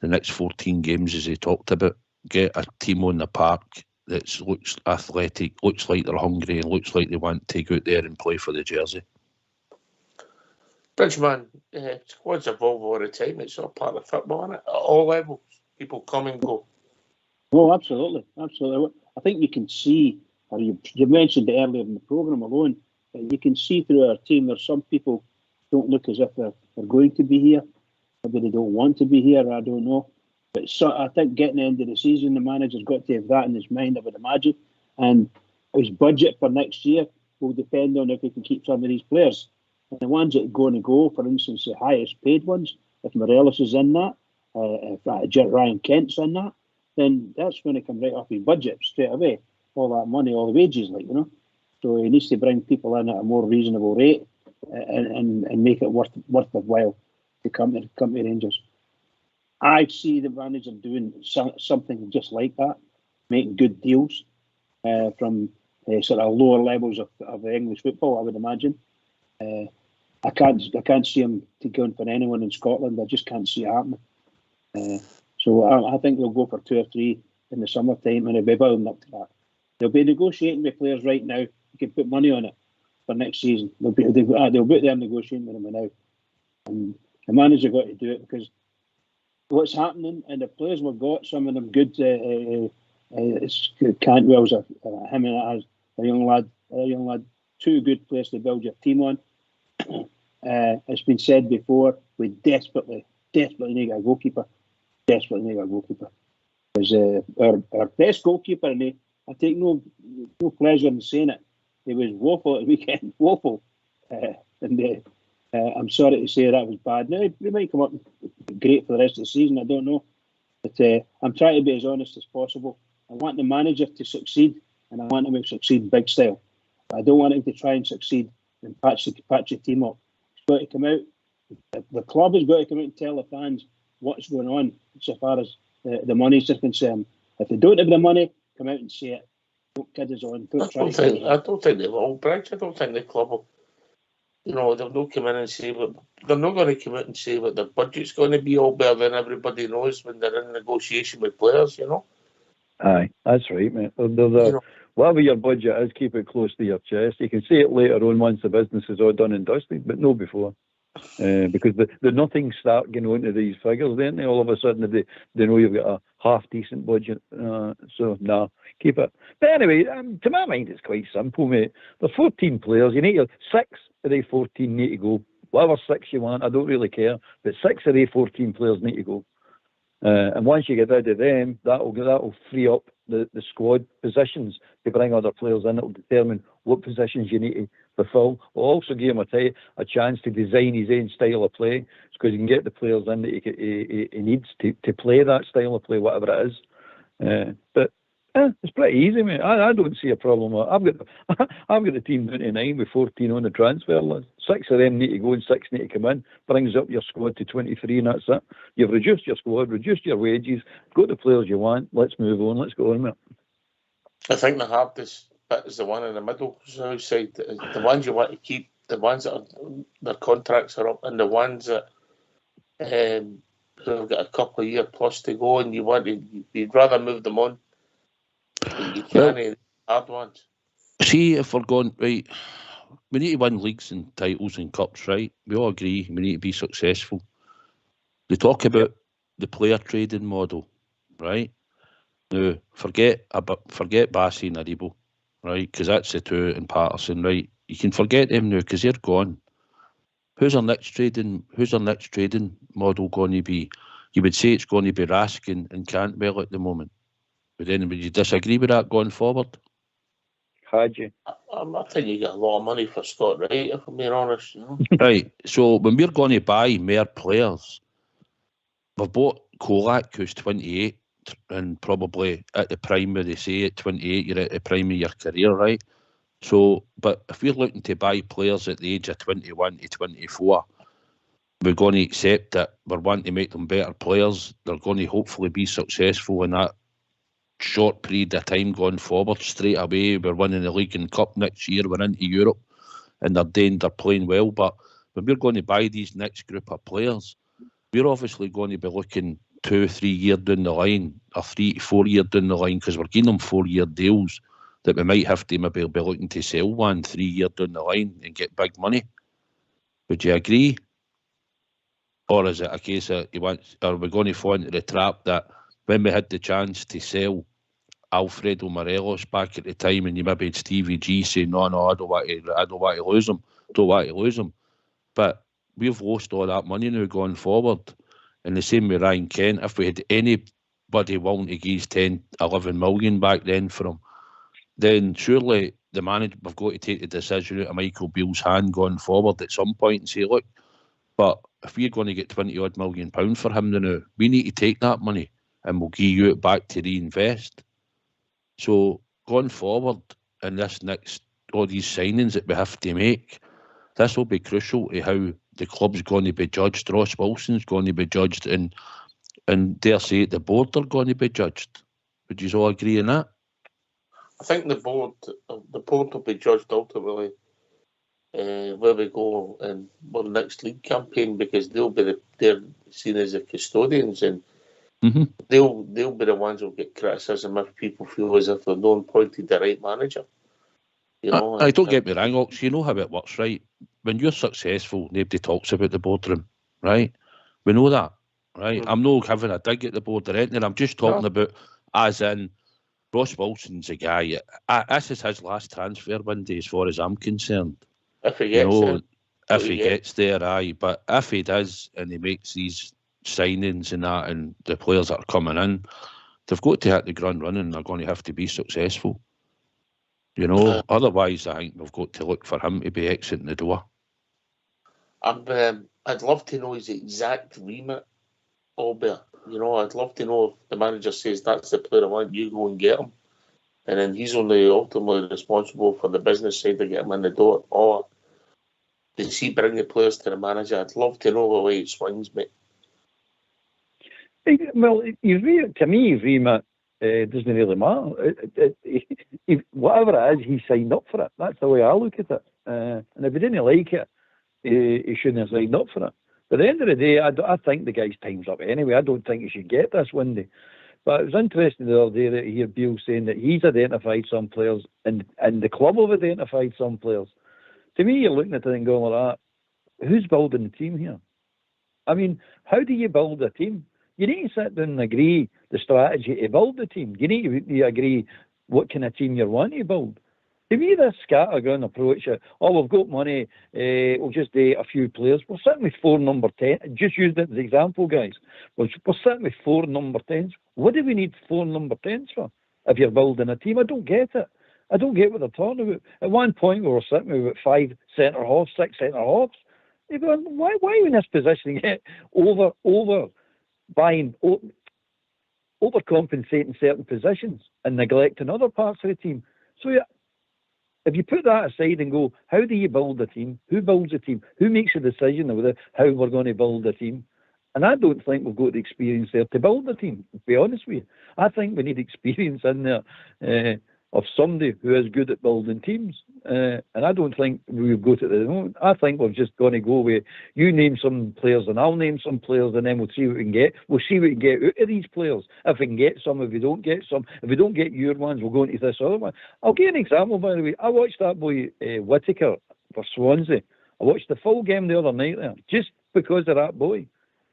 the next 14 games, as he talked about, get a team on the park that looks athletic, looks like they're hungry, and looks like they want to go out there and play for the jersey. Bridgeman, squads evolve all the time. It's all part of football, isn't it? At all levels, people come and go. Oh, absolutely. I think you can see, or you mentioned it earlier in the programme alone, you can see through our team there's some people don't look as if they're going to be here. Maybe they don't want to be here, I don't know. But I think getting the end of the season, the manager's got to have that in his mind, I would imagine. And his budget for next year will depend on if he can keep some of these players. And the ones that are going to go, for instance, the highest paid ones, if Morelos is in that, if Ryan Kent's in that, then that's going to come right off his budget straight away. All that money, all the wages, So he needs to bring people in at a more reasonable rate and make it worth the while to come to Rangers. I see the manager doing something just like that, making good deals from sort of lower levels of English football, I would imagine. I can't see him going for anyone in Scotland. I just can't see it happening. So I think they'll go for 2 or 3 in the summertime, and they'll be building up to that. They'll be negotiating with players right now. You can put money on it for next season. They'll be there negotiating with them now. And the manager got to do it because what's happening, and the players we've got, some of them good. Cantwell's him and a young lad, 2 good players to build your team on. It's been said before, we desperately need a goalkeeper. Because our best goalkeeper, and I take no pleasure in saying it, he was woeful at the weekend, woeful. I'm sorry to say that was bad. Now, he might come up great for the rest of the season, I don't know. But I'm trying to be as honest as possible. I want the manager to succeed, and I want him to succeed big style. I don't want him to try and succeed and patch the team up. He's got to come out. The club has got to come out and tell the fans what's going on so far as the money's concerned. If they don't have the money, come out and say it. Don't kid us on. I don't think they will, Bridge. I don't think the club will. They'll not come in and say, but they're not going to come out and say what their budget's going to be all better than everybody knows when they're in negotiation with players, Aye, that's right, mate. Whatever your budget is, keep it close to your chest. You can say it later on once the business is all done and dusted, but no before. Because the nothings start getting onto these figures, then all of a sudden they know you've got a half decent budget. So keep it. But anyway, to my mind, it's quite simple, mate. There's 14 players. You need 6 of the 14 need to go. Whatever 6 you want, I don't really care. But 6 of the 14 players need to go. And once you get rid of them, that'll free up the squad positions to bring other players in. It'll determine what positions you need to fulfill. It'll also give him a chance to design his own style of play, because you can get the players in that he needs to play that style of play, whatever it is. But it's pretty easy, mate. I don't see a problem. I've got the team down to 9 with 14 on the transfer list. 6 of them need to go and 6 need to come in. Brings up your squad to 23, and that's it. You've reduced your squad, reduced your wages, got the players you want. Let's move on. Let's go on, mate. I think the hardest bit is the one in the middle side. The ones you want to keep, the ones that their contracts are up, and the ones that who've got a couple of years plus to go, and you'd rather move them on. You can't hard ones. See, if we're going right, we need to win leagues and titles and cups, right? We all agree we need to be successful. They talk about the player trading model, right? Now, forget Bassi and Aribo. right? Because that's the two in Patterson, right? You can forget them now because they're gone. Who's our next trading model going to be? You would say it's going to be Raskin and Cantwell at the moment. Would anybody disagree with that going forward? Had you? I think you get a lot of money for Scott Wright, if I'm being honest. You know? Right. So when we're going to buy more players, we've bought Kolak, who's 28, and probably at the prime where they say at 28, you're at the prime of your career, right? So, but if we're looking to buy players at the age of 21 to 24, we're going to accept that we're wanting to make them better players. They're going to hopefully be successful in that short period of time going forward. Straight away, we're winning the league and cup next year. We're into Europe, and they're playing well. But when we're going to buy these next group of players, we're obviously going to be looking 2 or 3 years down the line, or 3 to 4 years down the line, because we're giving them 4-year deals that we might have to maybe be looking to sell 1 3 years down the line and get big money. Would you agree? Or is it a case of are we going to fall into the trap that when we had the chance to sell Alfredo Morelos back at the time, and you maybe had Stevie G saying, no, I don't want to lose him. But we've lost all that money now going forward. And the same with Ryan Kent. If we had anybody willing to give 10, 11 million back then for him, then surely the manager, we've got to take the decision out of Michael Beale's hand going forward at some point and say, look, but if we're going to get 20 odd million pounds for him now, we need to take that money and we'll give you it back to reinvest. So going forward in this next, all these signings that we have to make, this will be crucial to how the club's going to be judged. Ross Wilson's going to be judged, and dare say the board are going to be judged. Would you all agree on that? I think the board will be judged ultimately where we go in our next league campaign, because they're seen as the custodians, and they'll be the ones who'll get criticism if people feel as if they're not appointed the right manager. You know, I don't get me wrong, Ox. You know how it works, right? When you're successful, nobody talks about the boardroom, right? We know that, right? I'm not having a dig at the board or anything. I'm just talking about, as in, Ross Wilson's a guy. This is his last transfer window, as far as I'm concerned. If he gets there. If he gets there, aye. But if he does and he makes these signings and that, and the players that are coming in, they've got to hit the ground running and they're going to have to be successful. You know, otherwise I think we've got to look for him to be exiting the door. I'd love to know his exact remit, Albert. You know, I'd love to know if the manager says that's the player I want, you go and get him. And then he's only ultimately responsible for the business side to get him in the door. Or does he bring the players to the manager? I'd love to know the way it swings, mate. Well, to me, his remit doesn't really matter. Whatever it is, he signed up for it. That's the way I look at it. And if he didn't like it, he shouldn't have signed up for it. But at the end of the day, I think the guy's time's up anyway. I don't think he should get this window. But it was interesting the other day that you hear Beale saying that he's identified some players and the club have identified some players. To me, you're looking at it and going like that, who's building the team here? I mean, how do you build a team? You need to sit down and agree the strategy to build the team. You need to agree what kind of team you want to build. To me, this scattergun approach, we've got money, we'll just do a few players. We're sitting with 4 number 10. Just used it as an example, guys. We're sitting with 4 number 10s. What do we need 4 number 10s for if you're building a team? I don't get it. I don't get what they're talking about. At one point, we were sitting with about 5 centre-halves, 6 halves. You're going, why are we in this position yet? Overcompensating certain positions and neglecting other parts of the team. So if you put that aside and go, how do you build a team? Who builds a team? Who makes a decision about how we're going to build a team? And I don't think we've got the experience there to build a team, to be honest with you. I think we need experience in there of somebody who is good at building teams. And I don't think we've got it at the moment. I think we're just going to go with, you name some players and I'll name some players, and then we'll see what we can get. We'll see what we can get out of these players. If we can get some, if we don't get some. If we don't get your ones, we'll go into this other one. I'll give you an example, by the way. I watched that boy Whittaker for Swansea. I watched the full game the other night there, just because of that boy.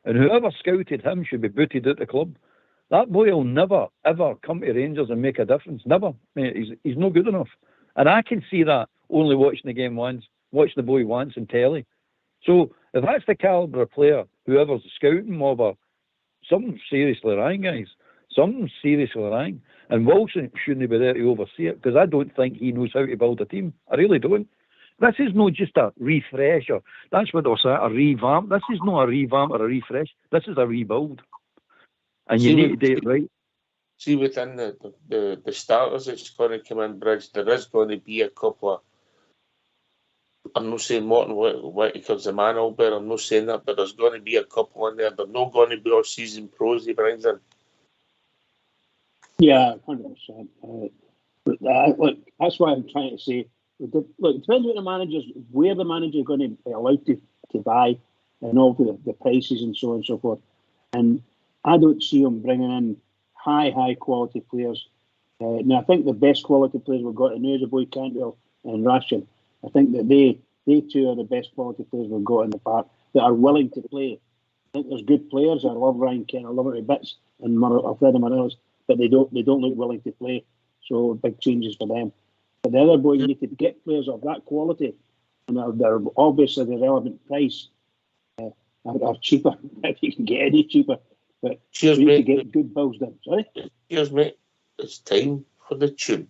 And whoever scouted him should be booted out the club. That boy will never, ever come to Rangers and make a difference. Never. Mate, he's not good enough. And I can see that only watching the game once, watching the boy once on telly. So if that's the calibre of player, whoever's scouting Mobber, something's seriously wrong, guys. Something's seriously wrong. And Wilson shouldn't be there to oversee it, because I don't think he knows how to build a team. I really don't. This is not just a refresh, or that's what they'll say, a revamp. This is not a revamp or a refresh. This is a rebuild. And you need to do it right. See, within the starters that's going to come in, Bridge, there is going to be a couple of, I'm not saying Morton Whittaker's the man out there, I'm not saying that, but there's going to be a couple in there. They're not going to be all season pros he brings in. Yeah, 100%. Look, that's why I'm trying to say. Look, it depends what the managers, where the manager is going to be allowed to buy, and all the prices and so on and so forth. And I don't see them bringing in high quality players. Now, I think the best quality players we've got now is the boy Cantwell and Ration. I think that they two are the best quality players we've got in the park that are willing to play. I think there's good players. I love Ryan Kent, I love him to bits, and Alfredo Morelos, but they don't look willing to play. So big changes for them. But the other boy, you need to get players of that quality, and they're obviously the relevant price, are cheaper if you can get any cheaper. But Cheers, you need mate. to get good bills done. Sorry. Cheers, mate. It's time for the tune.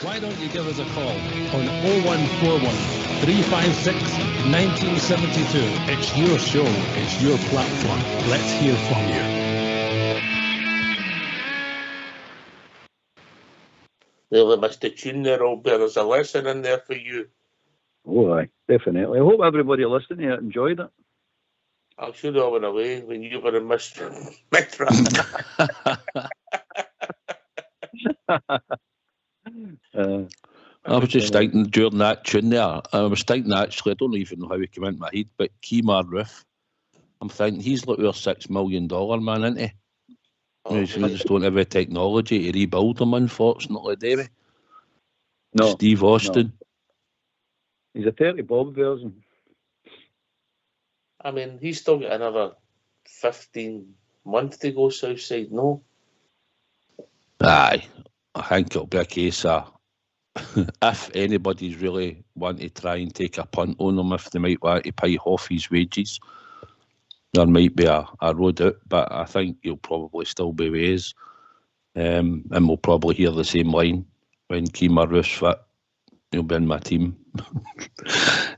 Why don't you give us a call on 0141 356 1972. It's your show, it's your platform. Let's hear from you. Well, I missed the tune there, Albert. There's a lesson in there for you. Oh, aye, definitely. I hope everybody listening to it enjoyed it. I'm sure I went away when you were in Mitra. I was just thinking during that tune there, I was thinking actually, I don't even know how it came into my head, but Kemar Roof, I'm thinking he's like our $6 million man, isn't he? We just don't have the technology to rebuild him, unfortunately, do we? No. Steve Austin. No. He's a 30 bob version. I mean, he's still got another 15 months to go Southside, no? Aye, I think it'll be a case of if anybody's really want to try and take a punt on him, if they might want to pay off his wages, there might be a road out, but I think he'll probably still be ways. And we'll probably hear the same line when Kemar Roof's fit. He'll be in my team.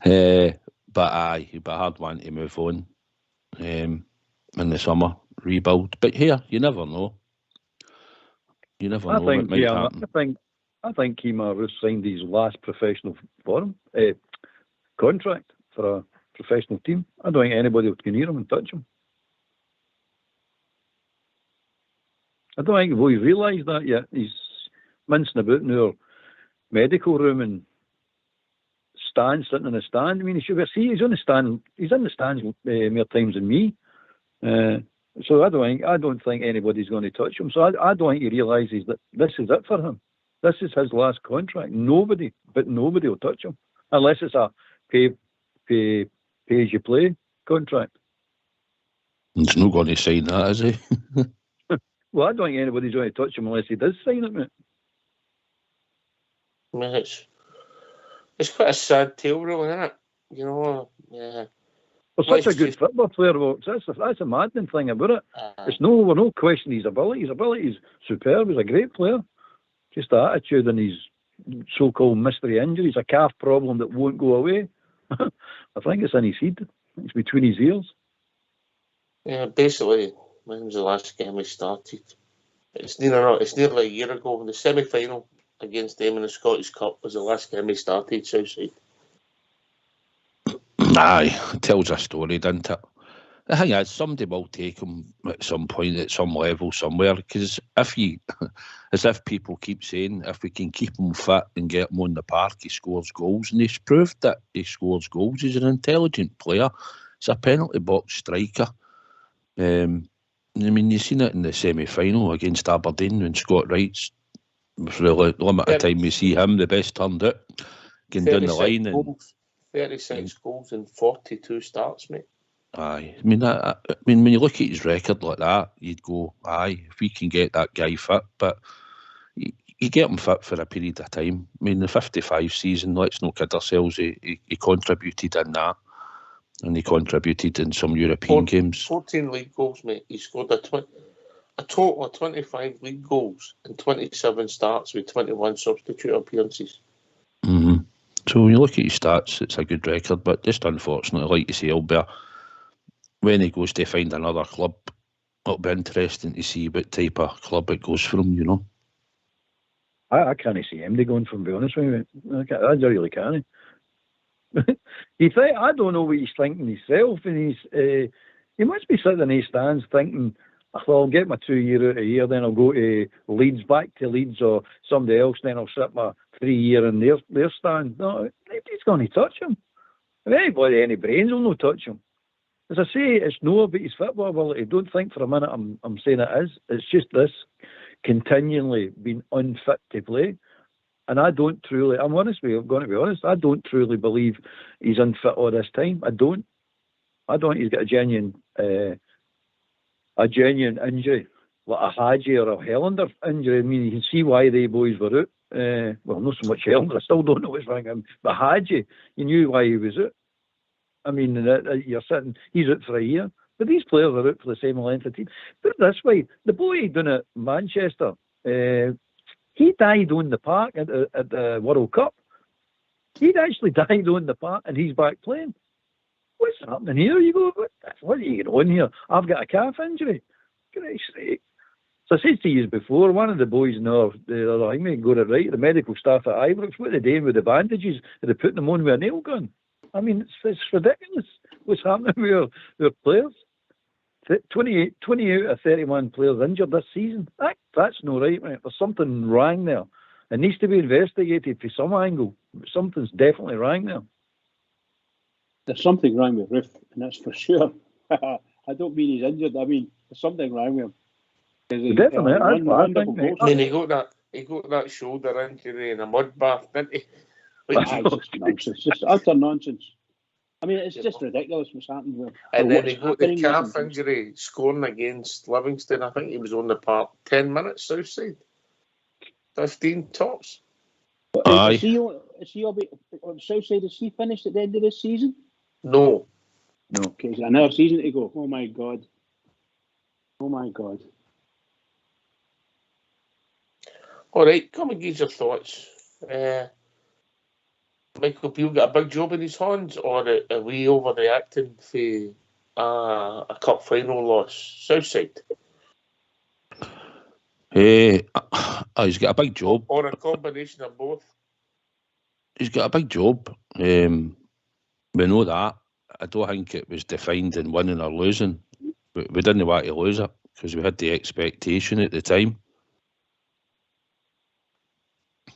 But aye, he'll be a hard one to move on in the summer, rebuild. But here, you never know. You never know what might happen. I think Kemar Roof signed his last professional contract for a professional team. I don't think anybody can hear him and touch him. I don't think we've realised that yet. He's mincing about in our medical room and sitting in the stand. I mean, he's on the stand. He's in the stands more times than me. So I don't think anybody's going to touch him. So I don't think he realises that this is it for him. This is his last contract. Nobody will touch him unless it's a pay as you play contract. He's not going to sign that, is he? Well, I don't think anybody's going to touch him unless he does sign it, mate. I mean, it's quite a sad tale, really, isn't it? You know, yeah. Well, such a good football player, that's a maddening thing about it. We're no questioning his ability. His ability is superb. He's a great player. Just the attitude and his so-called mystery injuries, a calf problem that won't go away. I think it's in his head. It's between his ears. Yeah, basically, when was the last game we started? It's nearly a year ago. The semi-final against them in the Scottish Cup was the last game we started, Southside. Aye, it tells a story, doesn't it? The thing is, somebody will take him at some point, at some level, somewhere, because as if people keep saying, if we can keep him fit and get him on the park, he scores goals, and he's proved that he scores goals. He's an intelligent player. He's a penalty box striker. I mean, you've seen it in the semi-final against Aberdeen when Scott Wright's, for the limited time we see him, the best turned out, getting down the line. And 36 goals in 42 starts, mate. Aye, I mean, when you look at his record like that, you'd go, aye, if we can get that guy fit, but you get him fit for a period of time. I mean, the 55 season, let's not kid ourselves, he contributed in that, and he contributed in some European games. 14 league goals, mate. He scored a total of 25 league goals and 27 starts with 21 substitute appearances. Mm-hmm. So when you look at his stats, it's a good record, but just unfortunately, like you say, Albert, when he goes to find another club, it'll be interesting to see what type of club it goes from, you know. I can't see him going from, to be honest with you. I really can't. I don't know what he's thinking himself, and he must be sitting in his stands thinking, I'll get my 2 year out of here, then I'll go to Leeds, back to Leeds or somebody else, then I'll sit my 3 year in their stand. No, nobody's going to touch him. If anybody, any brains will not touch him. As I say, it's no about his football ability. Don't think for a minute I'm saying it is. It's just this continually being unfit to play. And I don't truly, I'm going to be honest, I don't truly believe he's unfit all this time. I don't think he's got a genuine injury, like a Hadji or a Helander injury. I mean, you can see why they boys were out. Well, not so much Helander, I still don't know what's wrong with him. But Hadji, you knew why he was out. I mean, he's out for a year. But these players are out for the same length of time. Put it this way, the boy down at Manchester, he died on the park at the World Cup. He'd actually died on the park and he's back playing. What's happening here? You go, what are you going on here? I've got a calf injury. Christ's sake. So I said to you before, one of the boys in the the medical staff at Ibrox, what are they doing with the bandages? Are they putting them on with a nail gun? I mean, it's ridiculous what's happening with our players. 28 out of 31 players injured this season. That's not right, mate. There's something wrong there. It needs to be investigated from some angle. Something's definitely wrong there. There's something wrong with Ruth, and that's for sure. I don't mean he's injured. I mean, there's something wrong with him. Definitely. I mean, he got that shoulder injury in a mud bath, didn't he? It's just utter nonsense. I mean, it's just ridiculous what's happened with him. And then he got the calf injury scoring against Livingston. I think he was on the park 10 minutes, Southside. 15 tops. Aye. Is he on Southside? Is he finished at the end of this season? No. No. Okay, so another season to go. Oh my God. Oh my God. All right, come and give your thoughts. Michael Beale got a big job in his hands, or are we overreacting for a cup final loss? Southside? He's got a big job. Or a combination of both? He's got a big job. We know that. I don't think it was defined in winning or losing. We didn't want to lose it because we had the expectation at the time.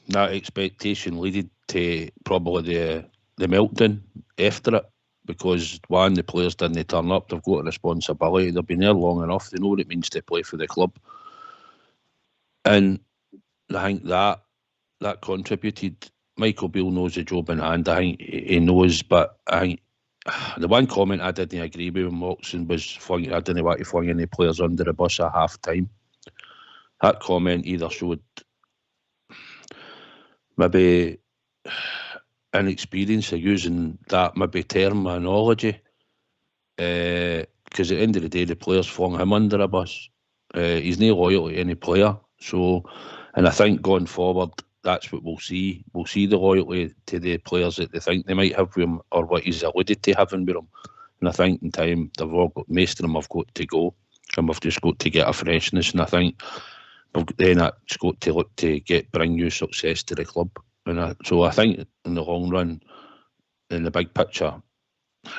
That expectation led to probably the meltdown after it, because one, the players didn't turn up. They've got a responsibility. They've been there long enough. They know what it means to play for the club, and I think that contributed. Michael Beale knows the job in hand. I think he knows, but I think the one comment I didn't agree with him, Watson, was I didn't want to fling any players under the bus at half time. That comment either showed maybe inexperience of using that maybe terminology, because at the end of the day the players flung him under a bus. He's no loyal to any player, so, and I think going forward that's what we'll see. We'll see the loyalty to the players that they think they might have with him, or what he's alluded to having with him. And I think in time most of them have got to go, and we've just got to get a freshness. And I think then it's got to look to bring new success to the club. And so I think in the long run, in the big picture,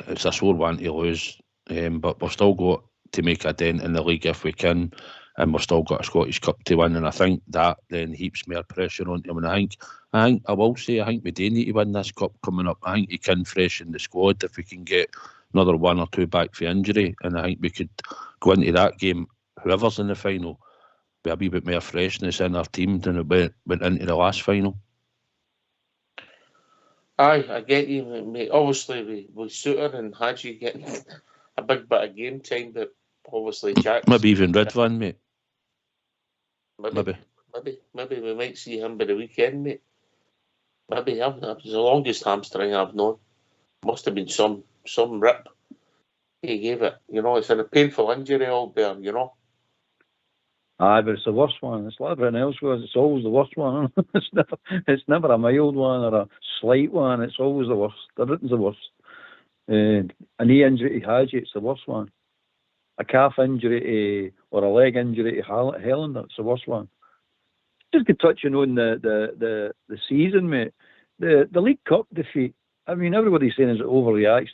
it's a sore one to lose. But we've still got to make a dent in the league if we can, and we've still got a Scottish Cup to win. And I think that then heaps more pressure on him. And I think we do need to win this cup coming up. I think he can freshen the squad if we can get another one or two back for injury. And I think we could go into that game, whoever's in the final, with a wee bit more freshness in our team than it went into the last final. Aye, I get you, mate. Obviously, with Suter and Hadji getting a big bit of game time, but obviously Jack. Maybe even Ridvan, mate. Maybe we might see him by the weekend, mate. Maybe that was the longest hamstring I've known. Must have been some rip he gave it. You know, it's a painful injury, all there. You know. Aye, but it's the worst one. It's like everything else was. It's always the worst one. It's never a mild one or a slight one. It's always the worst. Everything's the worst. A knee injury to Hadji, it's the worst one. A calf injury or a leg injury to Helander, it's the worst one. Just get touching on the season, mate. The League Cup defeat. I mean, everybody's saying is overreaction.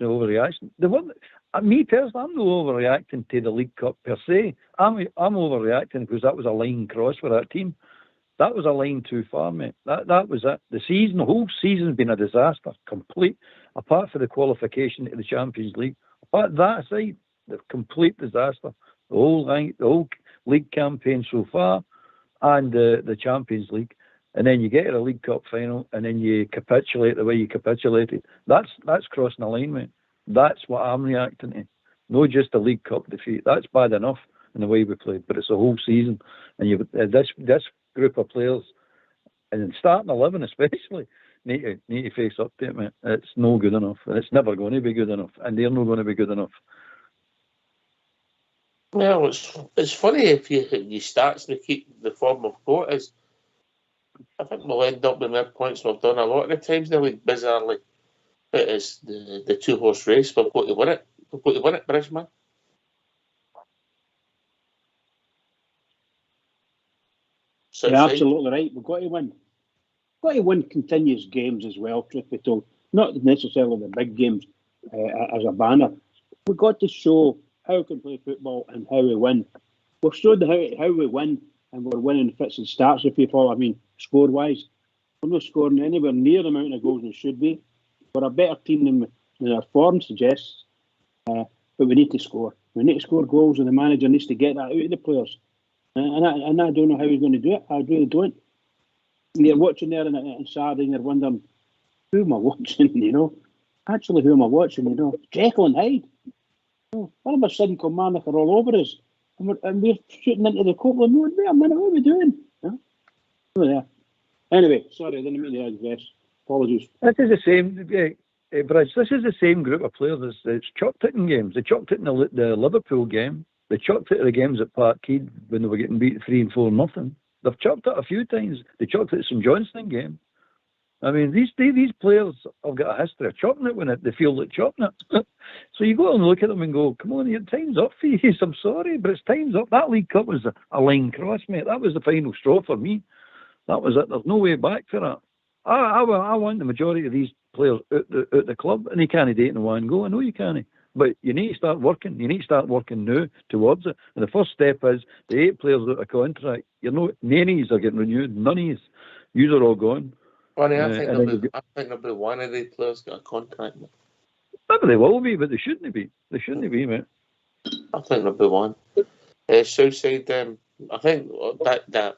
Me personally, I'm not overreacting to the League Cup per se. I'm overreacting because that was a line cross for that team. That was a line too far, mate. That was it. The whole season's been a disaster, complete. Apart from the qualification to the Champions League, apart that aside, the complete disaster. The whole league campaign so far, and the Champions League, and then you get to the League Cup final, and then you capitulate the way you capitulated. That's crossing the line, mate. That's what I'm reacting to. Not just the League Cup defeat. That's bad enough in the way we played, but it's a whole season, and you this group of players, and starting 11 especially, need to face up to it, mate. It's no good enough, and it's never going to be good enough, and they're not going to be good enough. Well, it's funny if you start to keep the form of got is. I think we'll end up with more points we've done a lot of the times in the league. Bizarrely, it is the 2-horse race. We've got to win it. We've got to win it, Bridgeman. You're absolutely right. We've got to win. We've got to win continuous games as well, truth be told. Not necessarily the big games as a banner. We've got to show how we can play football and how we win. We've showed how we win, and we're winning fits and starts with people. I mean, score-wise, we're not scoring anywhere near the amount of goals we should be. We're a better team than our form suggests, but we need to score. We need to score goals, and the manager needs to get that out of the players. And I don't know how he's going to do it. I really don't. And you're watching there on Saturday, and you're wondering, who am I watching? You know, actually, who am I watching? You know, Jekyll and Hyde. All of a sudden, Kilmarnock are all over us, and we're shooting into the Copeland. Wait a minute, what are we doing? Yeah. Oh, yeah. Anyway, sorry, I didn't mean to digress. Apologies. This is the same, Bridge. This is the same group of players that's chucked it in games. They chucked it in the Liverpool game. They chucked it in the games at Parkhead when they were getting beat 3 and 4-0. They've chucked it a few times. They chucked it at St Johnstone game. I mean, these players have got a history of chucking it when they feel like chucking it. So you go and look at them and go, come on, your time's up for you. I'm sorry, but it's time's up. That League Cup was a line cross, mate. That was the final straw for me. That was it. There's no way back for that. I want the majority of these players out the club, and you can't do it in one go. I know you can't. But you need to start working. You need to start working now towards it. And the first step is the 8 players out of contract. None of these are getting renewed. None of these. Yous are all gone. Funny, I think there'll be one of the players got a contract. Maybe they will be, but they shouldn't be. They shouldn't be, mate. I think there'll be one. Southside, I think that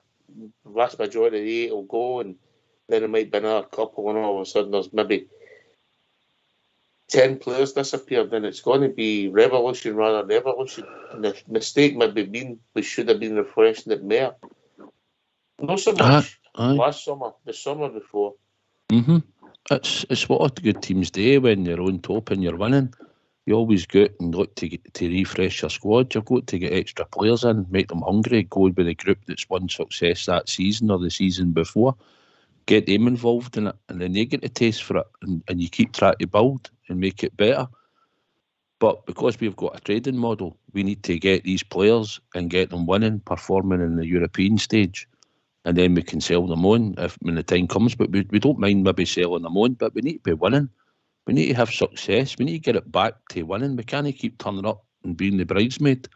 vast majority of the 8 will go, and then there might be another couple, and all of a sudden there's maybe 10 players disappeared, then it's going to be revolution rather than evolution. And the mistake maybe been we should have been refreshing it more. Not so much last summer, the summer before. Mm-hmm. It's what good teams do when you're on top and you're winning. You always go out and look to refresh your squad. You've got to get extra players in, make them hungry, go with the group that's won success that season or the season before. Get them involved in it, and then they get a taste for it, and you keep trying to build and make it better. But because we've got a trading model, we need to get these players and get them winning, performing in the European stage, and then we can sell them on when the time comes. But we don't mind maybe selling them on, but we need to be winning. We need to have success. We need to get it back to winning. We can't keep turning up and being the bridesmaid.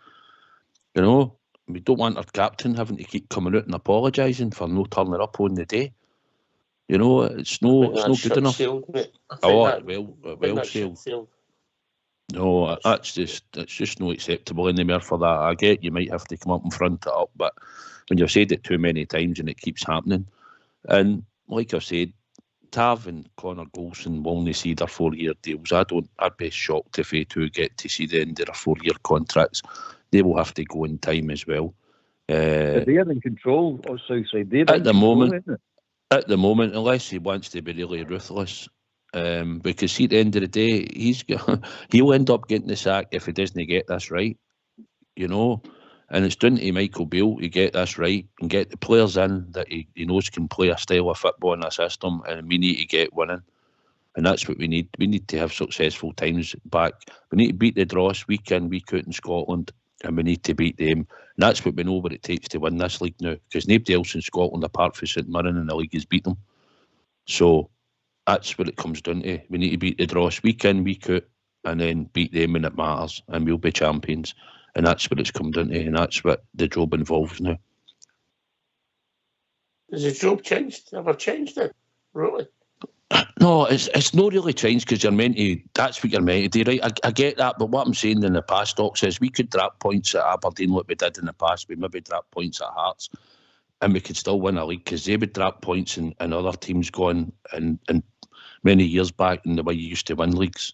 You know, we don't want our captain having to keep coming out and apologising for no turning up on the day. You know, it's no good enough. Well sailed. No, it's just not acceptable anymore for that. I get you might have to come up and front it up, but when you've said it too many times and it keeps happening, and like I said, Tav and Connor Golson will only see their 4-year deals. I'd be shocked if they two get to see the end of their 4-year contracts. They will have to go in time as well. They're in control of Southside. At the moment, unless he wants to be really ruthless, because see, at the end of the day, he'll end up getting the sack if he doesn't get this right, you know. And it's down to Michael Beale to get this right and get the players in that he knows can play a style of football in a system, and we need to get winning. And that's what we need. We need to have successful times back. We need to beat the Dross week in, week out in Scotland, and we need to beat them. And that's what we know what it takes to win this league now, because nobody else in Scotland apart from St Mirren in the league has beat them. So that's what it comes down to. We need to beat the Dross week in, week out, and then beat them when it matters, and we'll be champions. And that's what it's come down to, and that's what the job involves now. Has the job changed? Ever changed it? Really? No, it's not really changed, because you're meant to. That's what you're meant to do, right? I get that, but what I'm saying in the past, Doc, says we could drop points at Aberdeen like we did in the past. We maybe drop points at Hearts, and we could still win a league, because they would drop points and other teams going and many years back in the way you used to win leagues.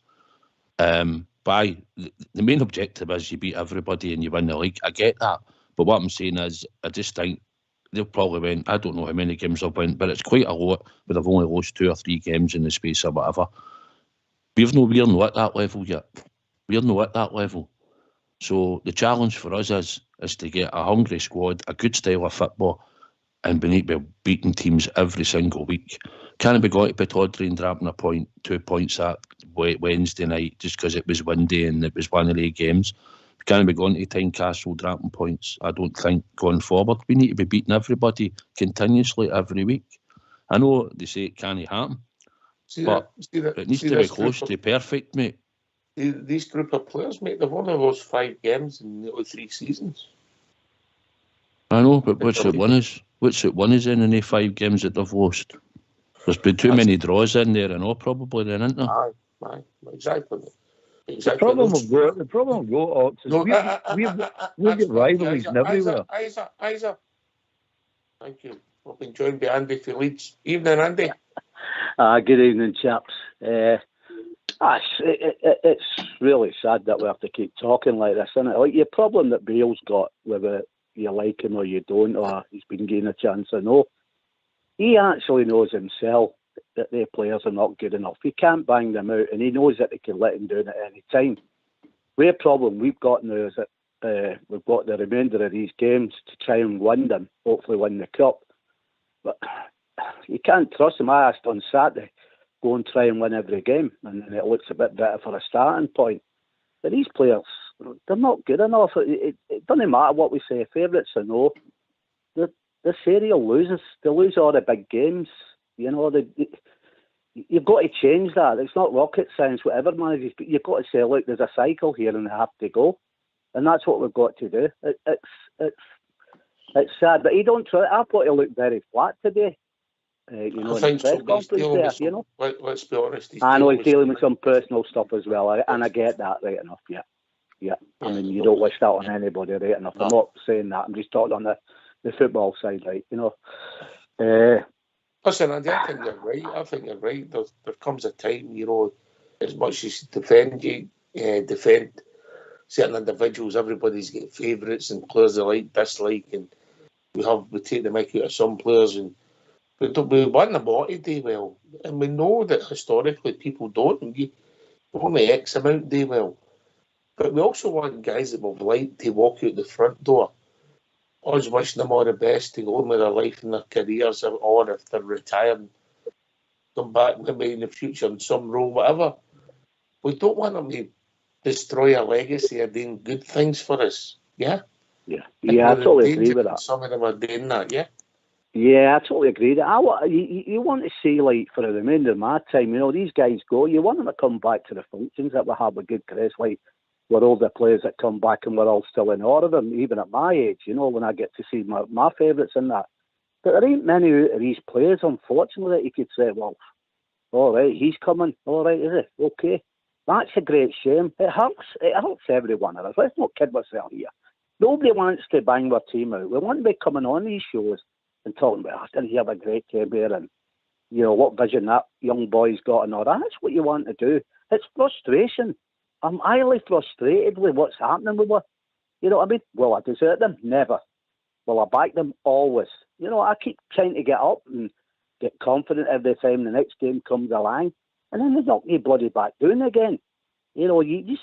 By the main objective is you beat everybody and you win the league. I get that, but what I'm saying is I just think they'll probably win. I don't know how many games they've won, but it's quite a lot. But they've only lost 2 or 3 games in the space of whatever. We're not at that level yet. We're not at that level. So the challenge for us is to get a hungry squad, a good style of football, and we need to be beating teams every single week. Can't be going to Pittodrie and dropping a point, 2 points at Wednesday night just because it was windy and it was one of the games. We can't be going to Tynecastle dropping points. I don't think going forward. We need to be beating everybody continuously every week. I know they say it can't happen, but it needs to be close to perfect, mate. These group of players, mate, they've only lost 5 games in nearly 3 seasons. I know, but what's it one is in the 5 games that they've lost? There's been too many draws in there and all, probably, then, isn't there? Aye, exactly. The problem we've got, Ox, is we've got rivalries everywhere. Isa. Thank you. I've been joined by Andy for Leeds. Evening, Andy. Good evening, chaps. It's really sad that we have to keep talking like this, isn't it? Like your problem that Bale's got, whether you like him or you don't, or he's been getting a chance or no. he actually knows himself that their players are not good enough. He can't bang them out, and he knows that they can let him do it at any time. The problem we've got now is that we've got the remainder of these games to try and win them, hopefully win the cup. But you can't trust him. I asked on Saturday, go and try and win every game, and then it looks a bit better for a starting point. But these players, they're not good enough. It doesn't matter what we say, favourites or no. This area loses. They lose all the big games. You know, you've got to change that. It's not rocket science, whatever manages, but you've got to say, look, there's a cycle here and they have to go. And that's what we've got to do. It's sad, but he don't try. I thought he looked very flat today. You know, in the press conference there, you know. Let's be honest. I know he's dealing with some personal stuff as well, and I get that right enough, yeah. I mean, you don't wish that on anybody, right enough. I'm not saying that. I'm just talking on the football side, right, you know. Listen, Andy, I think you're right. There comes a time, you know, as much as defend certain individuals, everybody's got favourites and players they like, dislike, and we take the mick out of some players, and we want them all to do well. And we know that historically people don't, and only X amount do well. But we also want guys that we've liked to walk out the front door. Us wishing them all the best to go on with their life and their careers, or if they're retiring, come back maybe in the future in some role, whatever. We don't want them to destroy a legacy of doing good things for us. Yeah? Yeah, I totally agree with that. Some of them are doing that, yeah? Yeah, I totally agree. You want to see, like, for the remainder of my time, you know, these guys go, you want them to come back to the functions that we have with good crest, like we're all the players that come back and we're all still in order, and even at my age, you know, when I get to see my favourites in that. But there ain't many of these players, unfortunately, that you could say, well, all right, he's coming, all right, is it? Okay. That's a great shame. It hurts every one of us. Let's not kid ourselves here. Nobody wants to bang their team out. We want to be coming on these shows and talking about, I didn't hear a great game here, and, you know, what vision that young boy's got and all that. That's what you want to do. It's frustration. I'm highly frustrated with what's happening with us. You know what I mean? Will I desert them? Never. Will I back them? Always. You know, I keep trying to get up and get confident every time the next game comes along, and then they knock me bloody back down again. You know, you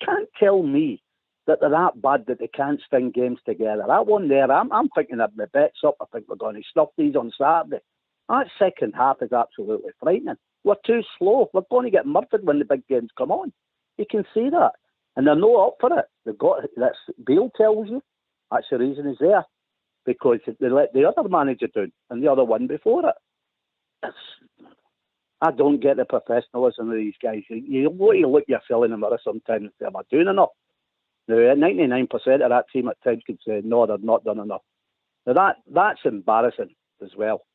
can't tell me that they're that bad that they can't string games together. That one there, I'm thinking that my bet's up. I think we're going to stop these on Saturday. That second half is absolutely frightening. We're too slow. We're going to get murdered when the big games come on. You can see that. And they're not up for it. That's Beale tells you. That's the reason he's there. Because they let the other manager down and the other one before it. I don't get the professionalism of these guys. You look yourself in the mirror sometimes and say, am I doing enough? Now, 99% of that team at times can say, no, they're not done enough. Now, that's embarrassing as well.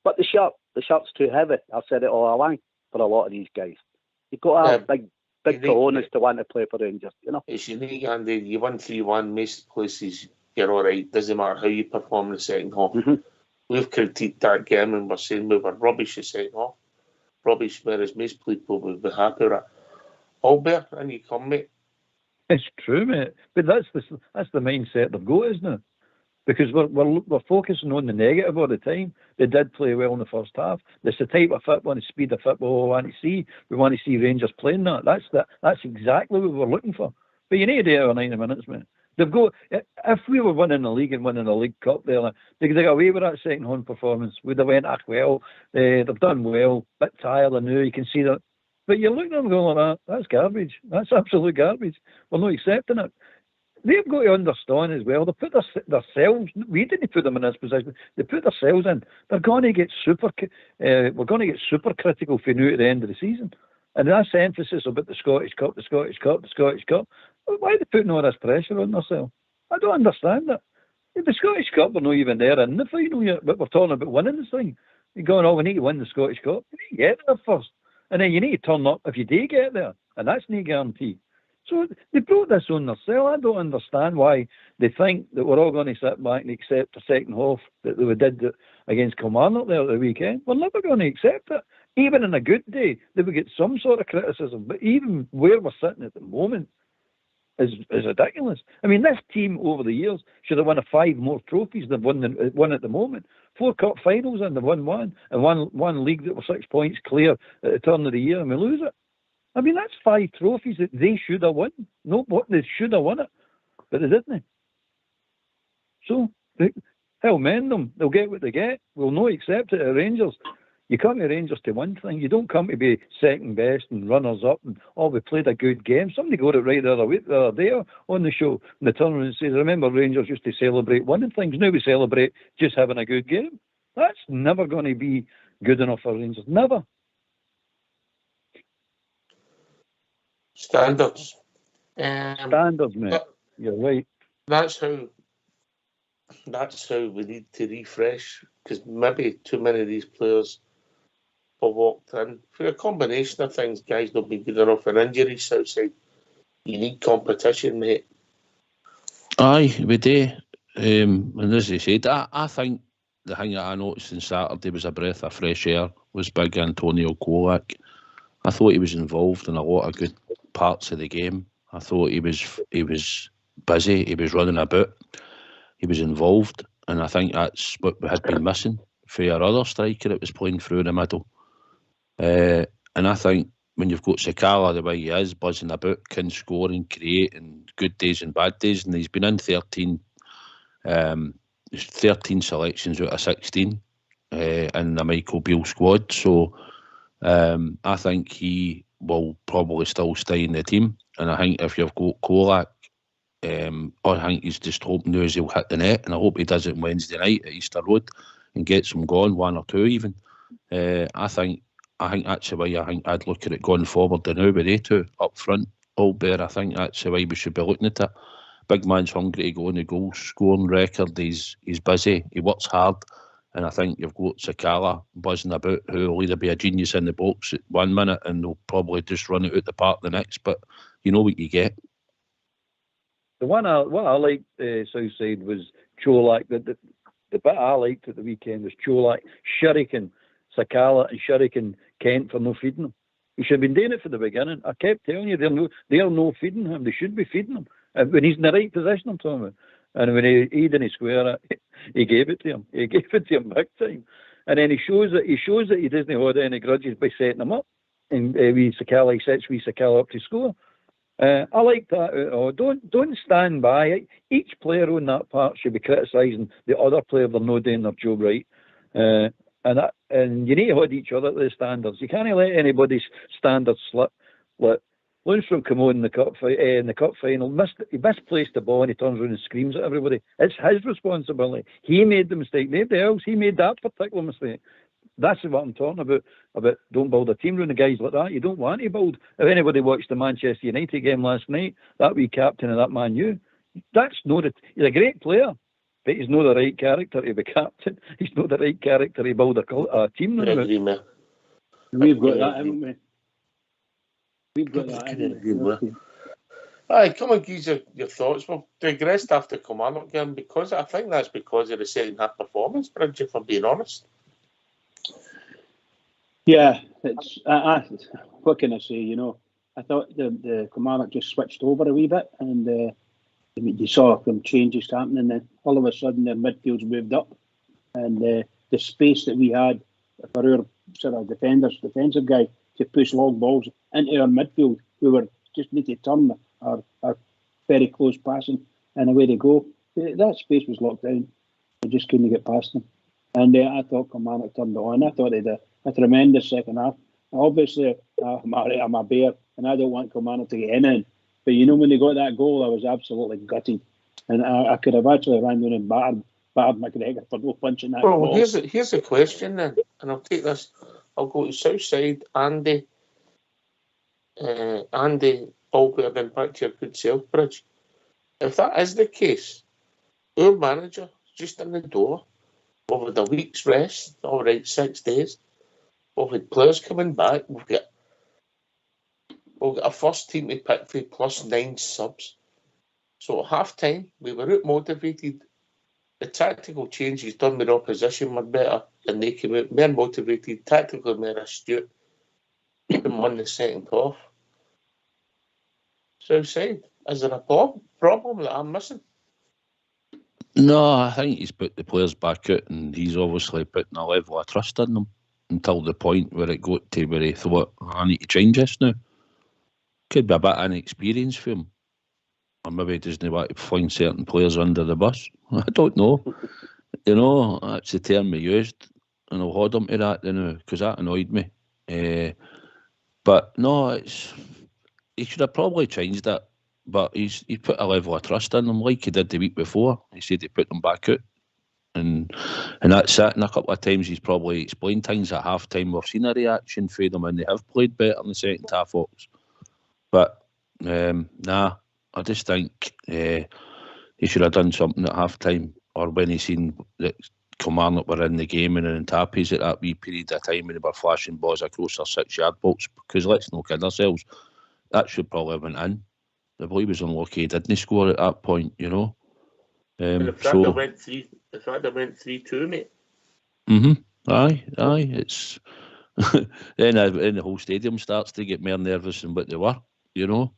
But the shirt's too heavy. I've said it all along for a lot of these guys. You've got to have big cojones to want to play for Rangers, you know. It's unique, Andy. You won 3-1, most places you're all right. Doesn't matter how you perform in the second half. Mm-hmm. We've critiqued that game and we're saying we were rubbish the second half. Rubbish, whereas most people would be happy with it. Albert, and you come, mate. It's true, mate. But that's the mindset they've got, isn't it? Because we're focusing on the negative all the time. They did play well in the first half. That's the type of football and speed of football we want to see. We want to see Rangers playing that. That's exactly what we're looking for. But you need to do it over 90 minutes, mate. If we were winning the league and winning the League Cup there, they got away with that second half performance. We'd have went, well, they've done well, bit tired and new, you can see that. But you're looking at them going like that, that's garbage. That's absolute garbage. We're not accepting it. They've got to understand as well, they put themselves, we didn't put them in this position, they put themselves in. They're going to get we're going to get super critical for now at the end of the season. And that's the emphasis about the Scottish Cup. Why are they putting all this pressure on themselves? I don't understand that. The Scottish Cup, we're not even there in the final yet, but we're talking about winning this thing. You're going, we need to win the Scottish Cup. You need to get there first. And then you need to turn up if you do get there. And that's no guarantee. So they brought this on themselves. I don't understand why they think that we're all going to sit back and accept the second half that we did against Kilmarnock there at the weekend. We're never going to accept it. Even in a good day, they would get some sort of criticism. But even where we're sitting at the moment, is ridiculous. I mean, this team over the years should have won 5 more trophies than one at the moment. 4 cup finals and they've won one, and one league that were 6 points clear at the turn of the year, and we lose it. I mean, that's 5 trophies that they should have won. No, what they should have won it, but they didn't. So, hell mend them. They'll get what they get. We'll not accept it at Rangers. You come to Rangers to win things. You don't come to be second best and runners up and, we played a good game. Somebody got it right the other day on the show. And they turn around and says, remember, Rangers used to celebrate winning things. Now we celebrate just having a good game. That's never going to be good enough for Rangers. Never. Standards. Standards, mate. You're right. That's how we need to refresh, because maybe too many of these players have walked in for a combination of things. Guys don't be good enough for injuries outside. You need competition, mate. Aye, we do. And as you said, I think the thing that I noticed on Saturday was a breath of fresh air, was big Antonio Kolak. I thought he was involved in a lot of good parts of the game. I thought he was busy, he was running about, he was involved, and I think that's what we had been missing for our other striker that was playing through the middle. And I think when you've got Sakala the way he is, buzzing about, can score and create, and good days and bad days, and he's been in 13 selections out of 16 in the Michael Beale squad, so I think he will probably still stay in the team. And I think if you've got Kolak, I think he's just hoping now he'll hit the net, and I hope he does it Wednesday night at Easter Road and gets them going, 1 or 2 even. I think that's the way I'd look at it going forward now with they two up front. Albert, I think that's the way we should be looking at it. Big man's hungry to go on the goal scoring record. He's busy, he works hard, and I think you've got Sakala buzzing about, who will either be a genius in the box at 1 minute and they'll probably just run it out the park the next, but you know what you get. The what I liked Southside was Cholak. The bit I liked at the weekend was Cholak, Shuriken, Sakala and Shuriken Kent for no feeding him. He should have been doing it from the beginning. I kept telling you, they're no feeding him. They should be feeding him. When he's in the right position, I'm talking about. And when he didn't square it, he gave it to him. He gave it to him big time. And then he shows that he doesn't hold any grudges by setting him up. And he sets Sakala up to score. I like that. Don't stand by. Each player on that part should be criticising the other player they're not doing their job right. And you need to hold each other to the standards. You can't let anybody's standards slip. Like Lundstrom come on in the cup final, he misplaced the ball and he turns around and screams at everybody. It's his responsibility. He made the mistake. Nobody else. He made that particular mistake. That's what I'm talking about don't build a team around the guys like that. You don't want to build. If anybody watched the Manchester United game last night, that wee captain of that Man U, he's a great player, but he's not the right character to be captain. He's not the right character to build a team around. We've got that, haven't we? We've got that, haven't we? Aye, come and give your thoughts. Well, digressed after Kilmarnock game, because I think that's because of the second half performance, Bridge, if I'm being honest. Yeah, it's. What can I say? You know, I thought the Kilmarnock just switched over a wee bit, and you saw some changes happening. And then all of a sudden, their midfield's moved up, and the space that we had for our sort of defensive guy to push long balls into our midfield, we were just need to turn our very close passing, and away they go. That space was locked down. We just couldn't get past them. And I thought Kilmarnock turned it on. I thought they did a tremendous second half. Obviously, I'm a bear, and I don't want Kilmarnock to get in. But you know, when they got that goal, I was absolutely gutted, and I could have actually ran down and battered McGregor for no punching that ball. Well, here's the question then, and I'll take this. I'll go to Southside, Andy, Albert, then back to your good self, Bridge. If that is the case, our manager just in the door. Over the week's rest, all right, 6 days. We've had players coming back. We've got a first team to pick for plus 9 subs. So at half time, we were out motivated. The tactical changes done with opposition were better, and they came out more motivated, tactically more astute, and won the second half. Southside? Is there a problem that I'm missing? No, I think he's put the players back out, and he's obviously putting a level of trust in them until the point where it got to where he thought, I need to change this now. Could be a bit of inexperience for him. Or maybe he doesn't want to fling certain players under the bus. I don't know. You know, that's the term we used, and I'll hold him to that now, because that annoyed me. But no, he should have probably changed it. But he's put a level of trust in them, like he did the week before. He said he put them back out, and that's it. And a couple of times he's probably explained things at half time. We've seen a reaction for them, and they have played better in the second half, Fox. But nah, I just think he should have done something at half time, or when he seen that Kilmarnock were in the game and in tappies at that wee period of time when they were flashing balls across their 6-yard box. Because let's not kid ourselves, that should probably have went in. The boy was unlucky; he didn't score at that point, you know. And the fact that went 3-2, mate. Aye. It's then the whole stadium starts to get more nervous than what they were, you know.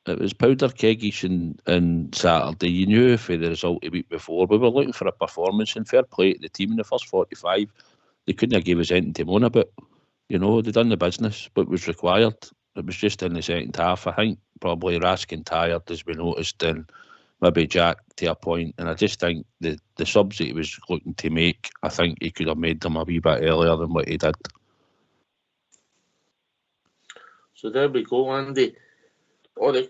It was powder keggish and Saturday. You knew for the result a week before. We were looking for a performance, and fair play to the team in the first 45. They couldn't have gave us anything to moan about. You know, they done the business, but was required. It was just in the second half. I think probably Raskin tired, as we noticed, and maybe Jack to a point. And I just think the subs that he was looking to make, I think he could have made them a wee bit earlier than what he did. So there we go, Andy. And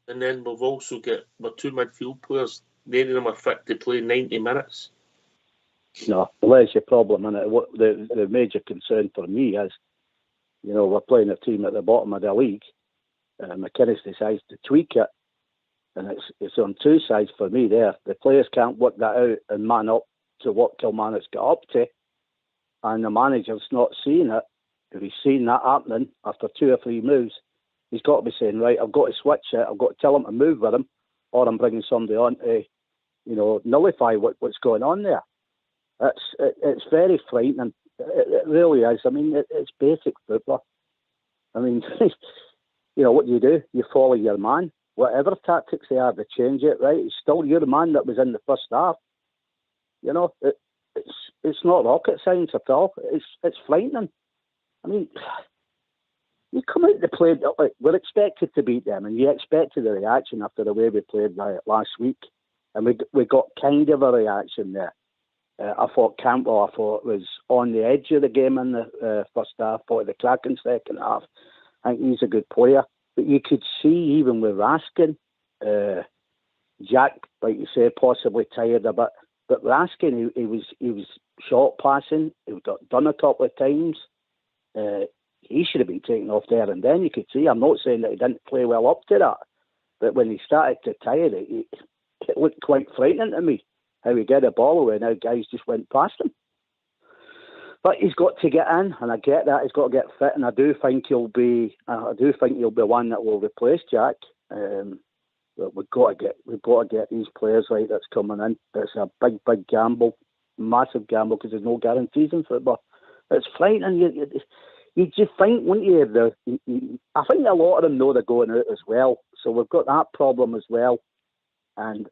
then we've also got our 2 midfield players. None of them are fit to play 90 minutes. No, well, that's your problem, and the major concern for me is, you know, we're playing a team at the bottom of the league, and McInnes decides to tweak it, and it's on 2 sides for me there. The players can't work that out and man up to what Kilmarnock's got up to, and the manager's not seeing it. If he's seen that happening after 2 or 3 moves, he's got to be saying, right, I've got to switch it, I've got to tell him to move with him, or I'm bringing somebody on to, you know, nullify what's going on there. It's very frightening. It really is. I mean, it's basic football. I mean, you know, what do? You follow your man. Whatever tactics they have, they change it, right? It's still your man that was in the first half. You know, it's not rocket science at all. It's frightening. I mean, you come out to play, like, we're expected to beat them, and you expected a reaction after the way we played last week, and we got kind of a reaction there. I thought Campbell, was on the edge of the game in the first half, thought the cracking second half. I think he's a good player. But you could see, even with Raskin, Jack, like you say, possibly tired a bit. But Raskin, he was short passing. He got done a couple of times. He should have been taken off there and then. You could see. I'm not saying that he didn't play well up to that, but when he started to tire, it looked quite frightening to me. How he get the ball away, now guys just went past him. But he's got to get in, and I get that. He's got to get fit, and I do think he'll be one that will replace Jack. But we've got to get these players right that's coming in. It's a big gamble, massive gamble, because there's no guarantees in football. It's frightening. You just think, wouldn't you? I think a lot of them know they're going out as well, so we've got that problem as well. And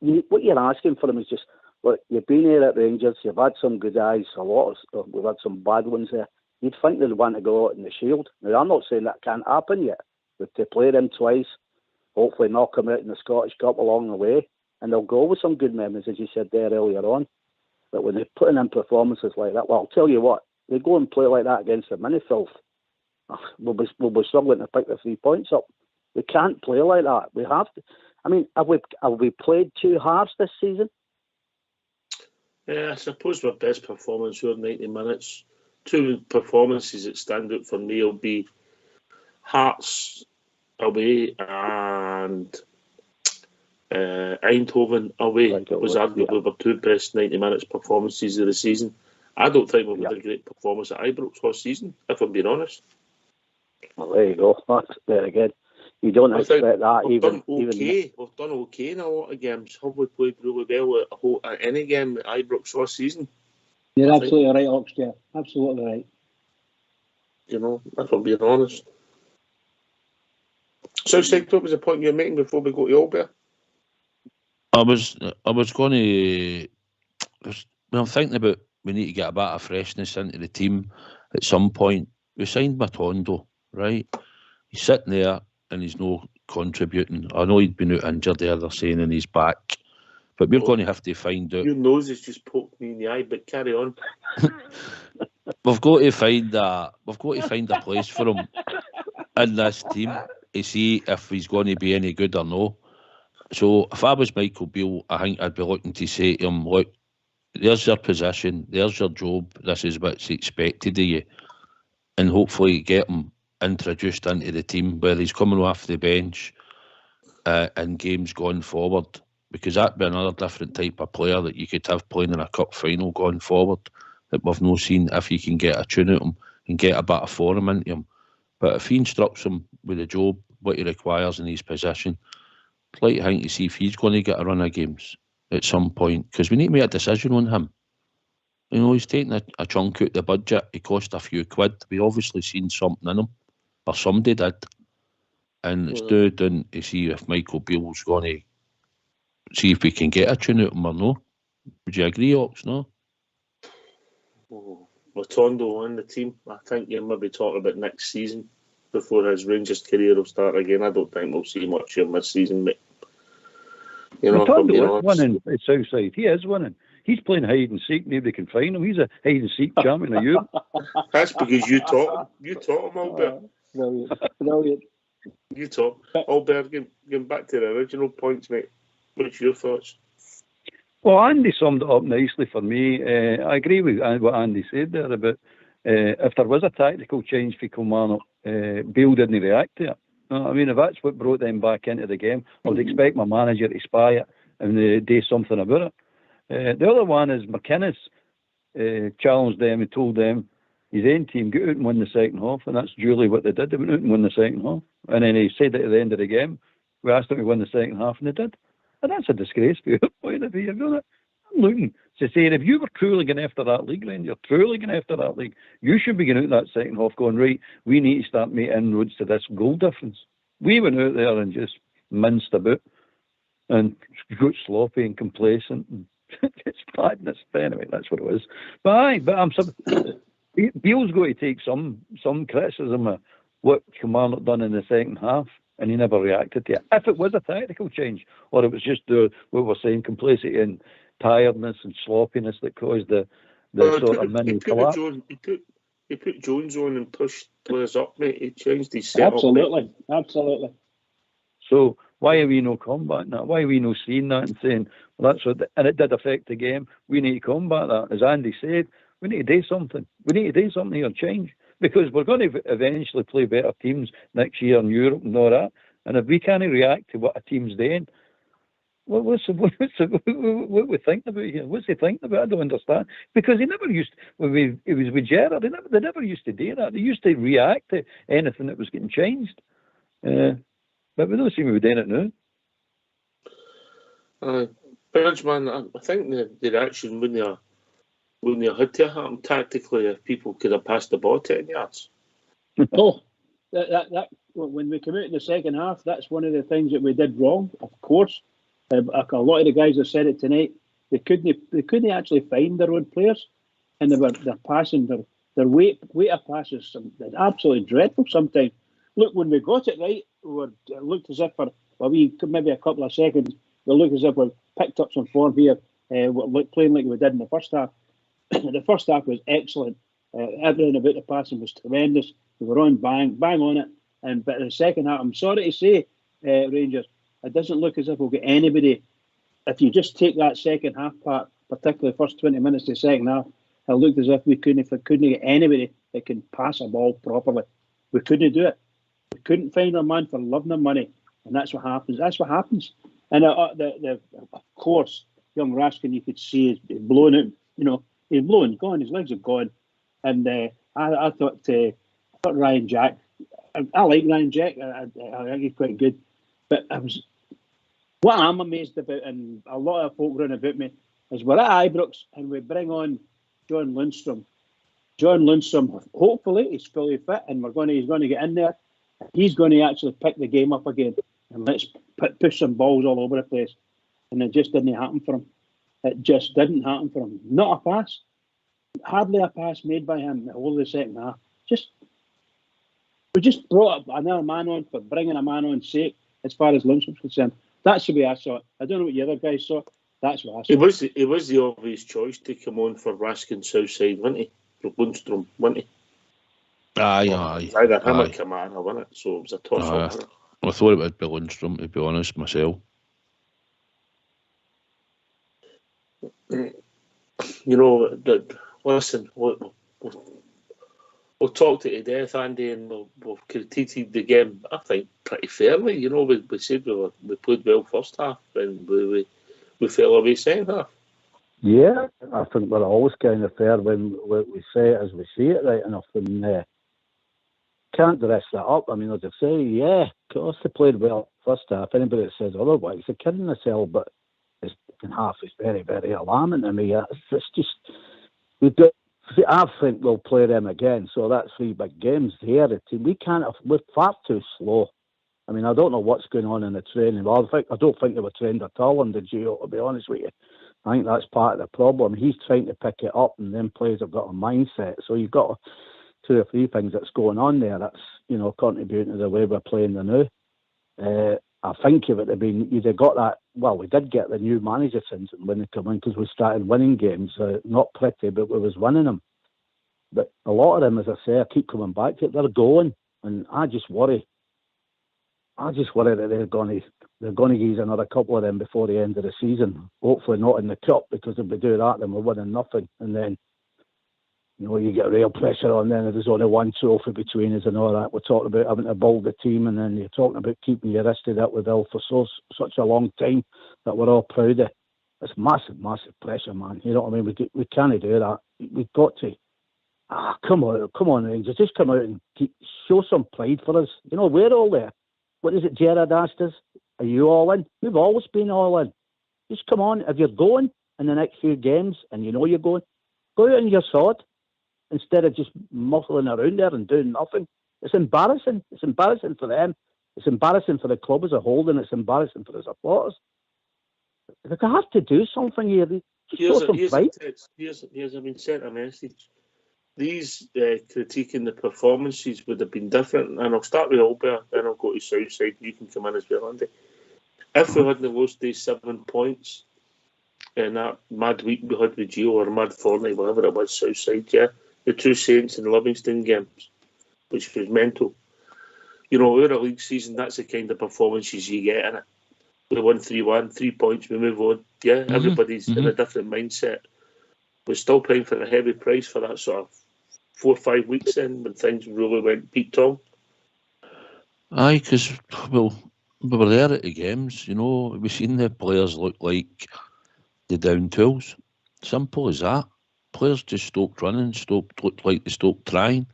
what you're asking for them is just, look, you've been here at Rangers, you've had some good eyes, we've had some bad ones there. You'd think they'd want to go out in the Shield. Now, I'm not saying that can't happen yet, but to play them twice, hopefully knock them out in the Scottish Cup along the way, and they'll go with some good memories, as you said there earlier on. But when they're putting in performances like that, well, I'll tell you what, they go and play like that against the Minifilth, we'll be struggling to pick the 3 points up. We can't play like that. We have to. I mean, have we played 2 halves this season? Yeah, I suppose my best performance were 90 minutes. 2 performances that stand out for me will be Hearts away and Eindhoven away. It was arguably our 2 best 90 minutes performances of the season. I don't think we've had a great performance at Ibrox last season, if I'm being honest. Well, there you go. That's very good. You don't expect that we've done okay in a lot of games. Have we played really well at any game at Ibrox last season? You're absolutely right, Oxford. Absolutely right. You know, if I'm being honest. So, what was the point you were making before we go to Albert? I was going to. I'm thinking about we need to get a bit of freshness into the team at some point. We signed Matondo, right? He's sitting there and he's no contributing. I know he'd been out injured there, they're saying, in his back. But we're going to have to find out. Your nose has just poked me in the eye, but carry on. We've got to find a place for him in this team to see if he's going to be any good or no. So if I was Michael Beale, I think I'd be looking to say to him, look, there's your position, there's your job, this is what's expected of you, and hopefully get him introduced into the team where he's coming off the bench in games going forward, because that'd be another different type of player that you could have playing in a cup final going forward that we've not seen, if you can get a tune at him and get a bit of form into him. But if he instructs him with the job, what he requires in his position, I'd like to see if he's going to get a run of games at some point, because we need to make a decision on him. You know, he's taking a chunk out the budget. He cost a few quid. We obviously seen something in him, or somebody did. And it's down to see if Michael Beale's going to see if we can get a tune out of him or no. Would you agree, Ox? No? Matondo on the team. I think you're maybe talking about next season before his Rangers career will start again. I don't think we'll see much of him this season, mate. You know, Matondo is winning at Southside. He is winning. He's playing hide and seek. Nobody can find him. He's a hide and seek champion of Europe. That's because you taught him. You taught him, Albert. Brilliant. You taught Albert. Getting back to the original points, mate. What's your thoughts? Well, Andy summed it up nicely for me. I agree with what Andy said there about if there was a tactical change for Kilmarnock, Beale didn't react to it. I mean, if that's what brought them back into the game, I would expect my manager to spy it and do something about it. The other one is McInnes challenged them and told them his own team, go out and win the second half, and that's duly what they did. They went out and won the second half. And then he said at the end of the game, we asked them to win the second half, and they did. And that's a disgrace for your point of view. I'm looking to say, if you were truly going after that league, Len, you're truly going after that league, you should be going out that second half going, right, we need to start making inroads to this goal difference. We went out there and just minced about and got sloppy and complacent. And it's madness. But anyway, that's what it was. But Beale's got to take some criticism of what Kilmarnock done in the second half, and he never reacted to it. If it was a tactical change, or it was just what we're saying, complacency and tiredness and sloppiness that caused the sort of mini collapse. He put Jones on and pushed players up, mate. He changed his setup. Absolutely. So why are we no combating that? Why are we no seeing that and saying, well, that's what, and it did affect the game. We need to combat that. As Andy said, we need to do something. We need to do something here, change. Because we're going to eventually play better teams next year in Europe and all that. And if we can't react to what a team's doing, what we thinking about here? What's he thinking about? I don't understand. Because he never used, when it was with Gerrard, they never used to do that. They used to react to anything that was getting changed. But we don't seem to be doing it now. Bergman, I think the reaction when they had to happen tactically, if people could have passed the ball 10 yards. Oh, that when we came out in the second half, that's one of the things that we did wrong, of course. A lot of the guys have said it tonight. They couldn't actually find their own players, and they're passing their weight of passes. They're absolutely dreadful sometimes. Look, when we got it right, it looked as if for maybe a couple of seconds, it looked as if we picked up some form here, playing like we did in the first half. The first half was excellent. Everything about the passing was tremendous. We were on bang on it. But in the second half, I'm sorry to say, Rangers, it doesn't look as if we'll get anybody. If you just take that second half part, particularly the first 20 minutes of the second half, it looked as if we couldn't get anybody that can pass a ball properly. We couldn't do it. We couldn't find our man for love nor money, and that's what happens. And of course, young Raskin, you could see is blown out. You know, he's blown, gone. His legs are gone. And I thought Ryan Jack. I like Ryan Jack. I think he's quite good. But what I'm amazed about, and a lot of folk run about me, is we're at Ibrox and we bring on John Lundstrom. John Lundstrom, hopefully, he's fully fit and he's going to get in there. He's going to actually pick the game up again and let's push some balls all over the place. And it just didn't happen for him. It just didn't happen for him. Not a pass. Hardly a pass made by him the whole of the second half. We just brought up another man on for bringing a man on sake as far as Lundstrom's concerned. That's the way I saw it. I don't know what the other guys saw. That's what I saw. It was the obvious choice to come on for Raskin Southside, wasn't he? For Lundstrom, wasn't he? Aye. It was either him or Kamara, wasn't it? So it was a toss-up. I thought it would be Lundstrom, to be honest, myself. You know, listen, we'll talk to death, Andy, and we've critiqued the game, I think, pretty fairly. You know, we said we played well first half, and we fell away second half. Yeah, I think we're always kind of fair when we say it as we see it, right enough, and can't dress that up. I mean, as I say, yeah, of course they played well first half. Anybody that says otherwise, they're kidding themselves, but the second half is very, very alarming to me. It's just, I think we'll play them again, so that's 3 big games here. We're far too slow. I mean, I don't know what's going on in the training. Well, I don't think they were trained at all under Gio, to be honest with you. I think that's part of the problem. He's trying to pick it up, and then players have got a mindset. So you've got 2 or 3 things that's going on there that's, contributing to the way we're playing the now. I think if it had been, you'd have got that. Well, we did get the new manager since when they come in because we started winning games. Not pretty, but we was winning them. But a lot of them, as I say, I keep coming back to it. They're going, and I just worry. That they're going to use another couple of them before the end of the season. Hopefully not in the cup, because if we do that, then we're winning nothing. And then, you get real pressure on then if there's only one trophy between us and all that. We're talking about having to build the team, and then you're talking about keeping your rested up with Hill for such a long time that we're all proud of. It's massive, massive pressure, man. You know what I mean? We can't do that. We've got to. Come on, Rangers. Just come out and show some pride for us. We're all there. What is it Gerard asked us? Are you all in? We've always been all in. Just come on. If you're going in the next few games and you're going, go out on your sword instead of just muffling around there and doing nothing. It's embarrassing. It's embarrassing for them. It's embarrassing for the club as a whole, and it's embarrassing for the supporters. They have to do something here. Just show some pride. Here's been sent a message. These critiquing the performances would have been different, and I'll start with Albert, then I'll go to Southside. You can come in as well, Andy. If we hadn't lost these 7 points in that mad week we had with Gio, or mad fortnight, whatever it was, Southside, the 2 Saints and Livingston games, which was mental. Over a league season, that's the kind of performances you get in it. We won 3-1, 3 points, we move on. Yeah, everybody's in a different mindset. We're still paying for a heavy price for that sort of 4 or 5 weeks in when things really went Pete Tong. Aye, because, we were there at the games, we've seen the players look like the down tools. Simple as that. Players just stopped running, looked like they stopped trying.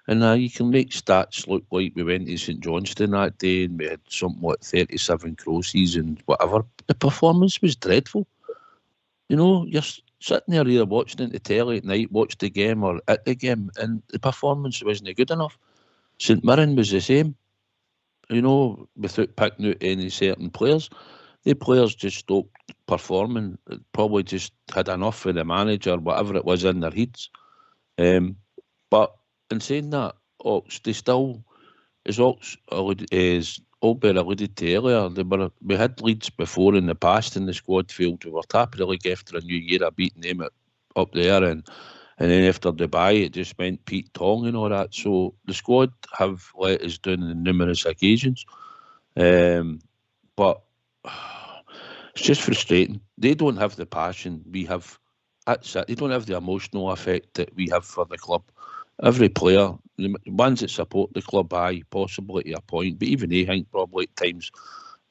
And you can make stats look like we went to St Johnstone that day and we had something like 37 crosses and whatever. The performance was dreadful. You're sitting there either watching it the telly at night, watch the game or at the game, and the performance wasn't good enough. St Mirren was the same, without picking out any certain players. The players just stopped performing, probably just had enough of the manager, whatever it was in their heads. But in saying that, they still, as Albert alluded to earlier, we had leads before in the past in the squad field. We were top of the league after a new year of beating them up there, and then after Dubai it just meant Pete Tong and all that. So the squad have let us down on numerous occasions, but it's just frustrating. They don't have the passion we have. That's it. They don't have the emotional effect that we have for the club. Every player, the ones that support the club, possibly to a point, but even they think probably at times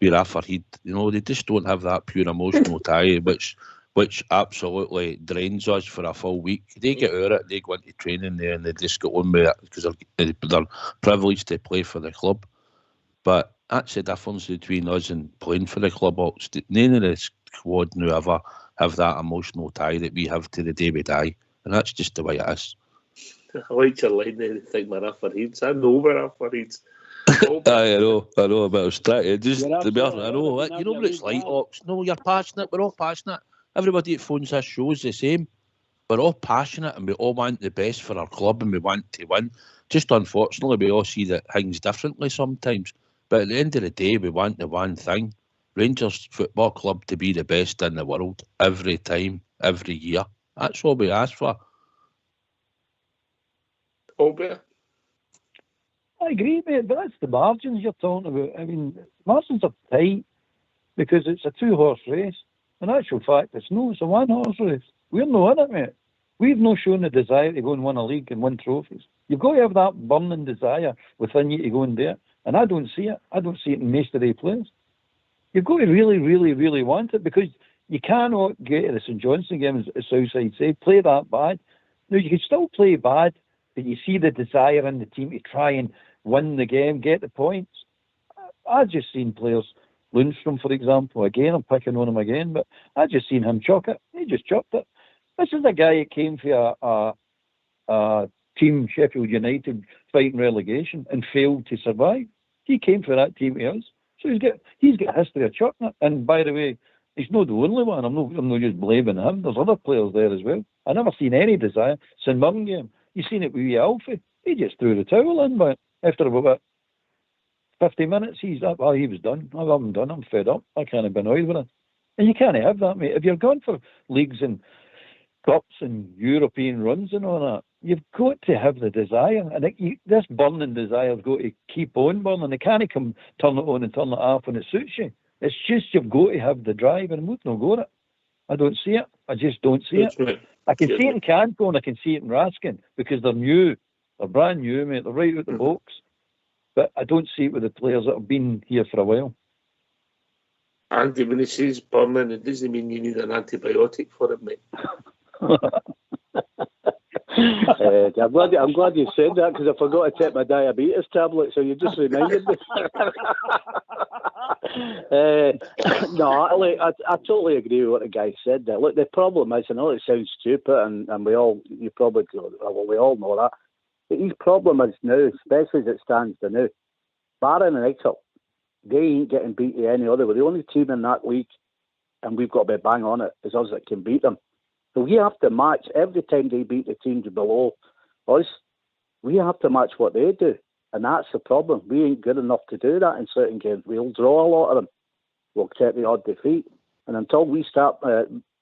we're off our head. They just don't have that pure emotional tie, which absolutely drains us for a full week. They get out of it, they go into training there, and they just get on with it because they're privileged to play for the club. But that's the difference between us and playing for the club. None of the squad now ever have that emotional tie that we have to the day we die, and that's just the way it is. I like your line there. They think we're off our heads. I know we're off our heads. I know, but I was trying to just You're to be honest, absolutely I know, right, you know what it's like, David. Ox. No, you're passionate, we're all passionate. Everybody that phones this show is the same. We're all passionate and we all want the best for our club and we want to win. Just unfortunately, we all see that things differently sometimes. But at the end of the day, we want the one thing. Rangers Football Club to be the best in the world every time, every year. That's all we ask for. Albert? I agree, mate, but that's the margins you're talking about. I mean, margins are tight because it's a 2-horse race. In actual fact, it's a 1-horse race. We're not in it, mate. We've not shown the desire to go and win a league and win trophies. You've got to have that burning desire within you to go and do it. And I don't see it. I don't see it in most of the players. You've got to really, really, really want it because you cannot get to the St Johnstone game, as Southside say, play that bad. Now, you can still play bad, but you see the desire in the team to try and win the game, get the points. I've just seen players, Lundstrom, for example, again, I'm picking on him again, but I've just seen him chuck it. He just chucked it. This is a guy that came for a team, Sheffield United, fighting relegation and failed to survive. He came for that team to us. So he's got a history of chucking it. And by the way, he's not the only one. I'm not just blaming him. There's other players there as well. I never seen any desire. St Mirren game, you seen it with Alfie. He just threw the towel in, but after about 50 minutes, he was done. I'm done. I'm fed up. I can't be annoyed with it. And you can't have that, mate. If you're going for leagues and cups and European runs and all that, you've got to have the desire. And this burning desire's got to keep on burning. They can't come turn it on and turn it off when it suits you. It's just you've got to have the drive, and we've not got it. I don't see it. I just don't see it. Right. I can see it in Canco and I can see it in Raskin because they're new. They're brand new, mate. They're right out the box. But I don't see it with the players that have been here for a while. Andy, when he says burning, it doesn't mean you need an antibiotic for it, mate. I'm glad you said that because I forgot to take my diabetes tablet, so you just reminded me. I totally agree with what the guy said there. Look, the problem is, I know it sounds stupid, and we all know that. But his problem is now, especially as it stands now, Barron and Exeter, they ain't getting beat to any other. We're the only team in that league, and we've got to be bang on it, is us that can beat them. So we have to match, every time they beat the teams below us, we have to match what they do. And that's the problem. We ain't good enough to do that in certain games. We'll draw a lot of them. We'll take the odd defeat. And until we start,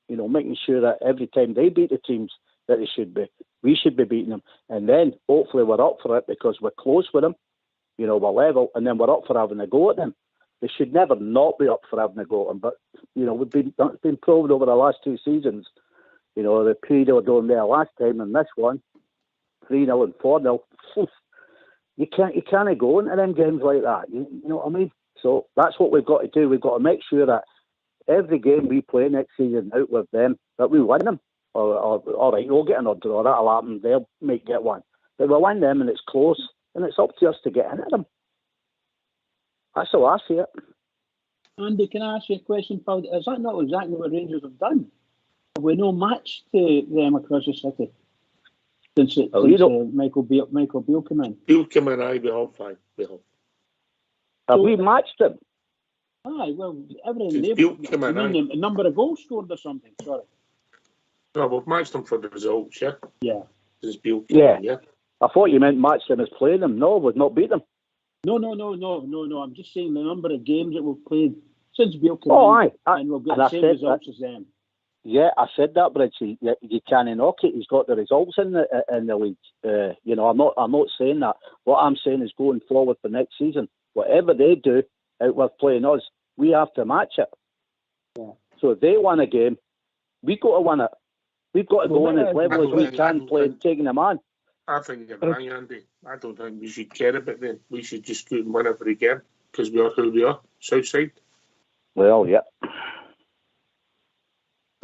making sure that every time they beat the teams that they should be, we should be beating them. And then hopefully we're up for it because we're close with them. We're level, and then we're up for having a go at them. They should never not be up for having a go at them. But, it's been proven over the last 2 seasons. The period they were doing there last time and this one, 3-0 and 4-0. You can't go into them games like that. You know what I mean? So that's what we've got to do. We've got to make sure that every game we play next season out with them, that we win them. Or all right, we'll get another draw. That'll happen. They'll might get one. But we'll win them and it's close. And it's up to us to get into them. That's how I see it. Andy, can I ask you a question, Paul? Is that not exactly what Rangers have done? Have we no match to them across the city since Michael Beale came in? Beale came in, aye, we have fine. Have we matched them? Aye, well, everything Since there. Beale came in, aye. A number of goals scored or something, sorry. No, we've matched them for the results, yeah? Yeah. Since Beale came in, yeah. I thought you meant match them as playing them. No, we've not beat them. No. I'm just saying the number of games that we've played since Beale came in. And we've got the same results as them. Yeah, I said that, but you can't knock it. He's got the results in the league. I'm not saying that. What I'm saying is going forward for next season, whatever they do out with playing us, we have to match it. Yeah. So if they win a game, we've got to win it. We've got to go on as level as we can play, taking them on. I think you're right, Andy. I don't think we should care about them. We should just go and win every game because we are who we are, Southside. Well, yeah.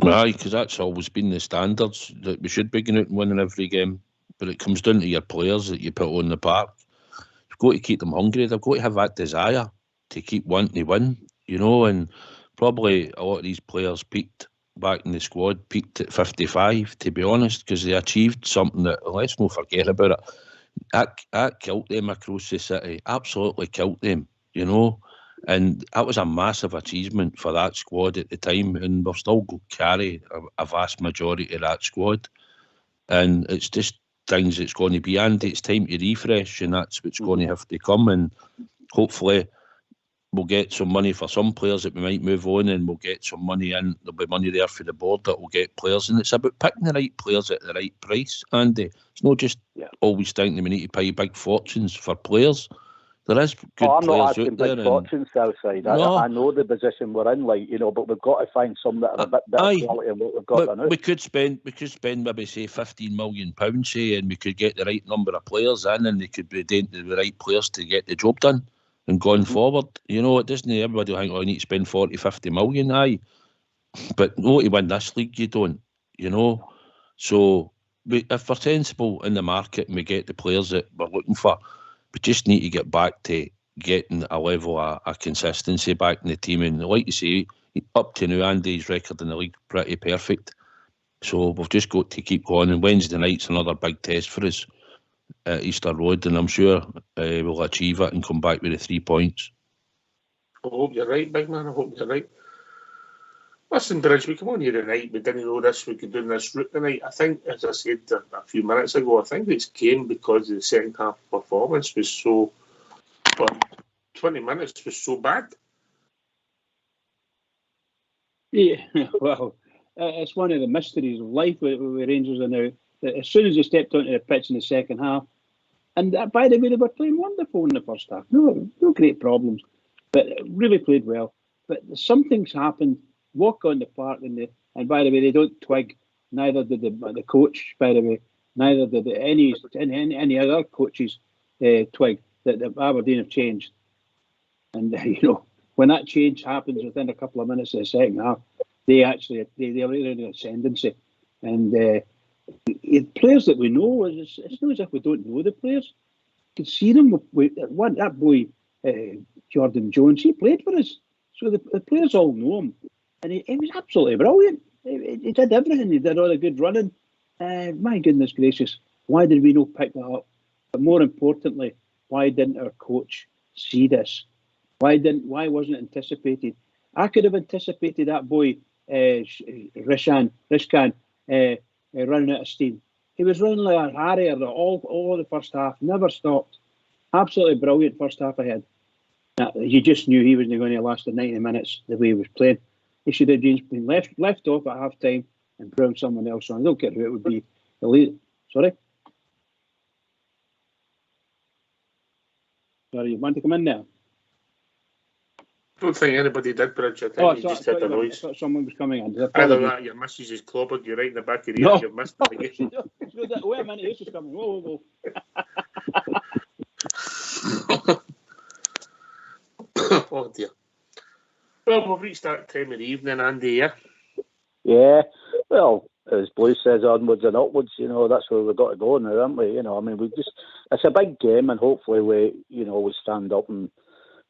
Aye, because that's always been the standards, that we should be going out and winning every game. But it comes down to your players that you put on the park. You've got to keep them hungry. They've got to have that desire to keep wanting to win, and probably a lot of these players peaked back in the squad, peaked at 55, to be honest, because they achieved something that, let's not forget about it. That killed them across the city. Absolutely killed them, you know. And that was a massive achievement for that squad at the time, and we're still going to carry a vast majority of that squad. And it's just things that's going to be, and it's time to refresh, and that's what's going to have to come. And hopefully we'll get some money for some players that we might move on, and we'll get some money in. There'll be money there for the board that will get players, and it's about picking the right players at the right price, Andy. It's not just always thinking we need to pay big fortunes for players. There is good I'm players not asking out there. big fortunes, Southside. I know the position we're in, like, you know, but we've got to find some that are a bit better quality than what we've got now. We could spend maybe say £15 million, say, and we could get the right number of players in, and they could be down to the right players to get the job done. And going forward, you know, it doesn't everybody think, oh, I need to spend 40, 50 million, but no, to win this league, you don't, you know. So if we're sensible in the market and we get the players that we're looking for, we just need to get back to getting a level of consistency back in the team. And like you say, up to now, Andy's record in the league pretty perfect. So we've just got to keep going. And Wednesday night's another big test for us at Easter Road, and I'm sure we'll achieve it and come back with the 3 points. I hope you're right, big man. I hope you're right. Listen, Bridge, we come on here tonight. We didn't know this. We could do this route tonight. I think, as I said a few minutes ago, I think it's came because the second half performance was so. Well, 20 minutes was so bad. Yeah, well, it's one of the mysteries of life with Rangers are now. That as soon as they stepped onto the pitch in the second half, and by the way, they were playing wonderful in the first half. No great problems, but really played well. But something's happened. Walk on the park, and by the way, they don't twig. Neither did the coach. By the way, neither did any other coaches twig that Aberdeen have changed. And you know, when that change happens within a couple of minutes of the second half, they're in the ascendancy. And the players that we know, it's not as if we don't know the players. You can see them. That boy Jordan Jones, he played for us, so the players all know him. And he was absolutely brilliant. He did everything. He did all the good running. My goodness gracious, why did we not pick that up? But more importantly, why didn't our coach see this? Why wasn't it anticipated? I could have anticipated that boy Rishkan running out of steam. He was running like a harrier all the first half, never stopped. Absolutely brilliant first half ahead. Now, you just knew he wasn't going to last the 90 minutes the way he was playing. He should have just been left off at half time and brought someone else on. I don't care who it would be. Sorry, you want to come in there? I don't think anybody did, Bridge. I think you just had the noise. I thought someone was coming in. Either that, your missus is clobbered you right in the back of the ear. You've missed it again. Wait a minute, who's just coming? Whoa. Oh dear. Well, we've reached that time of the evening, Andy, yeah? Yeah. Well, as Blue says, onwards and upwards, you know, that's where we've got to go now, haven't we? You know, I mean, it's a big game, and hopefully we stand up and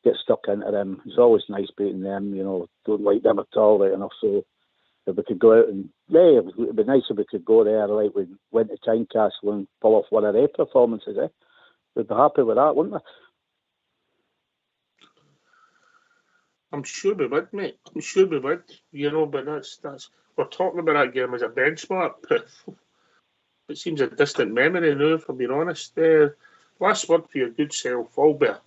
get stuck into them. It's always nice beating them, you know, don't like them at all, right enough. So if we could go out and, it would be nice if we could go there, like we went to Tynecastle and pull off one of their performances, eh? We'd be happy with that, wouldn't we? I'm sure we would, mate. I'm sure we would. You know, but that's we're talking about that game as a benchmark, but it seems a distant memory now, if I'm being honest. Last word for your good self, Albert.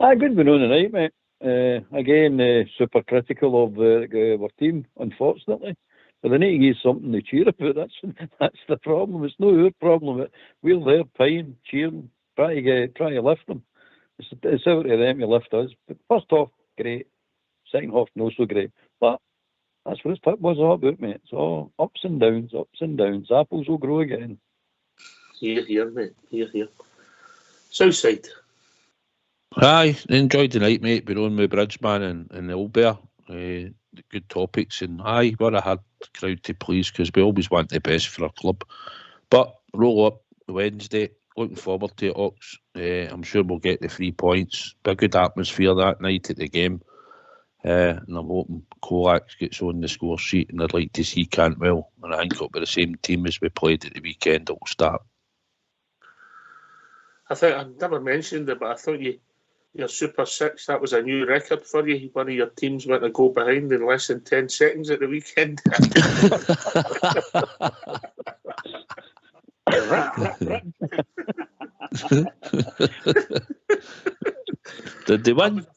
Good win on the night, mate. Again, super critical of our team, unfortunately. But they need to give something to cheer about. That's the problem. It's not our problem. We're there paying, cheering, trying to lift them. It's out to them to lift us. But first half, great. Second half, not so great. But that's what it was all about, mate. It's all ups and downs. Apples will grow again. Here, mate. Here. Southside. Aye, enjoyed the night, mate. Been on with Bridgeman and the Old Bear. Good topics, and we're a hard crowd to please because we always want the best for our club. But roll up Wednesday. Looking forward to it, Ox. I'm sure we'll get the 3 points. Be a good atmosphere that night at the game. And I'm hoping Kolak gets on the score sheet, and I'd like to see Cantwell. And I think it'll be the same team as we played at the weekend that will start. I think I never mentioned it, but I thought your Super 6, that was a new record for you. One of your teams went to go behind in less than 10 seconds at the weekend. Did they win?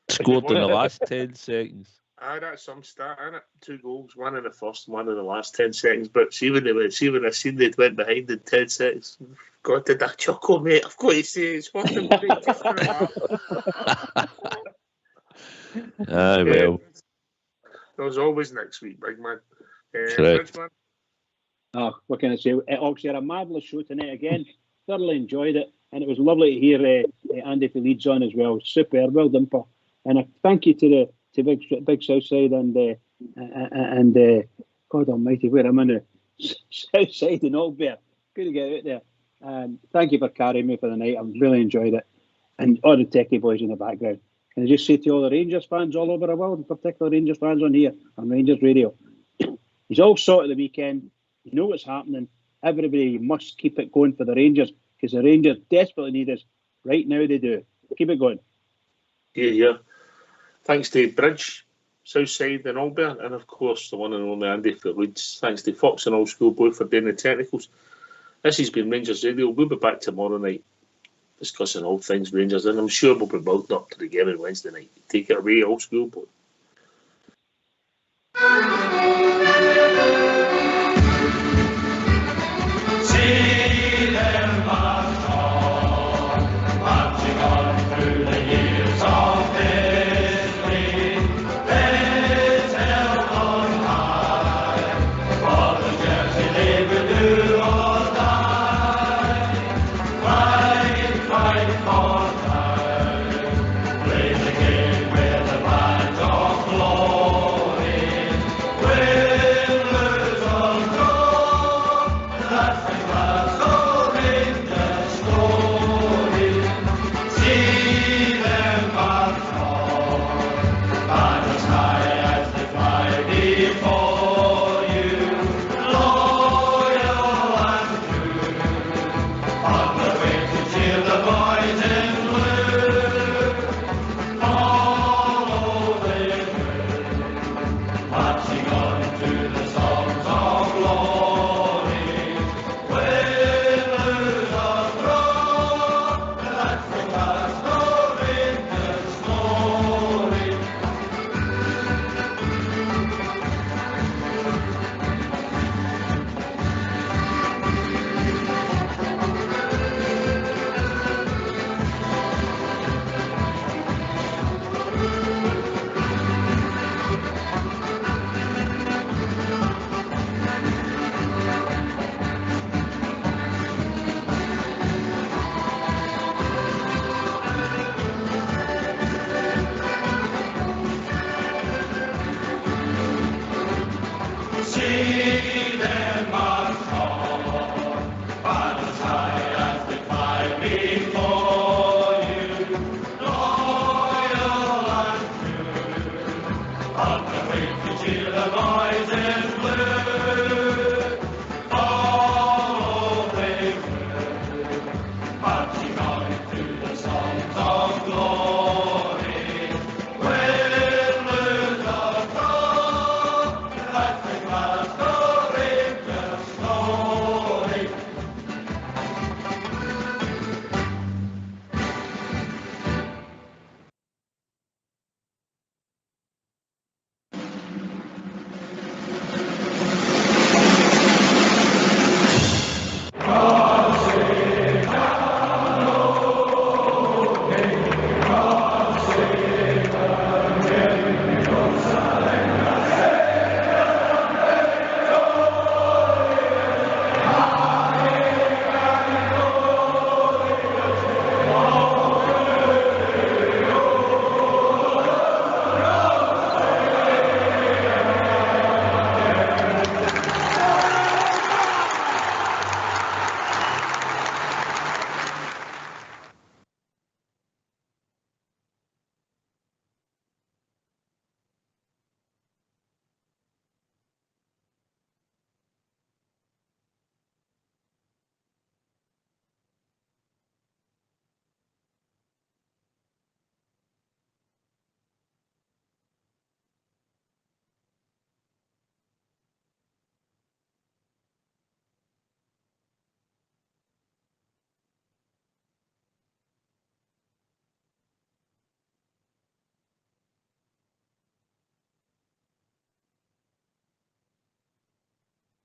Scored in the last 10 seconds. That's some stat, isn't it? 2 goals, one in the first, one in the last 10 seconds. But see when I seen they'd went behind in 10 seconds, God, did that chuckle, mate? I've got to say, it's worth the money just for that. Well. There's always next week, big man. Correct. Man. Oh, what can I say? Obviously, a marvellous show tonight again. Thoroughly enjoyed it, and it was lovely to hear Andy for Leeds on as well. Super, well done, Paul. And a thank you to Big Southside and God Almighty, where am I now? Southside and Albert. Good to get out there. Thank you for carrying me for the night. I've really enjoyed it, and all the techie boys in the background. Can I just say to all the Rangers fans all over the world, in particular Rangers fans on here on Rangers Radio, he's all sorted the weekend. You know what's happening. Everybody must keep it going for the Rangers because the Rangers desperately need us. Right now they do. Keep it going. Yeah. Thanks to Bridge, Southside and Albert, and of course the one and only Andy for Leeds. Thanks to Fox and Old School Boy for doing the technicals. This has been Rangers Radio. We'll be back tomorrow night discussing all things Rangers, and I'm sure we'll be building up to the game on Wednesday night. Take it away, Old School Boy.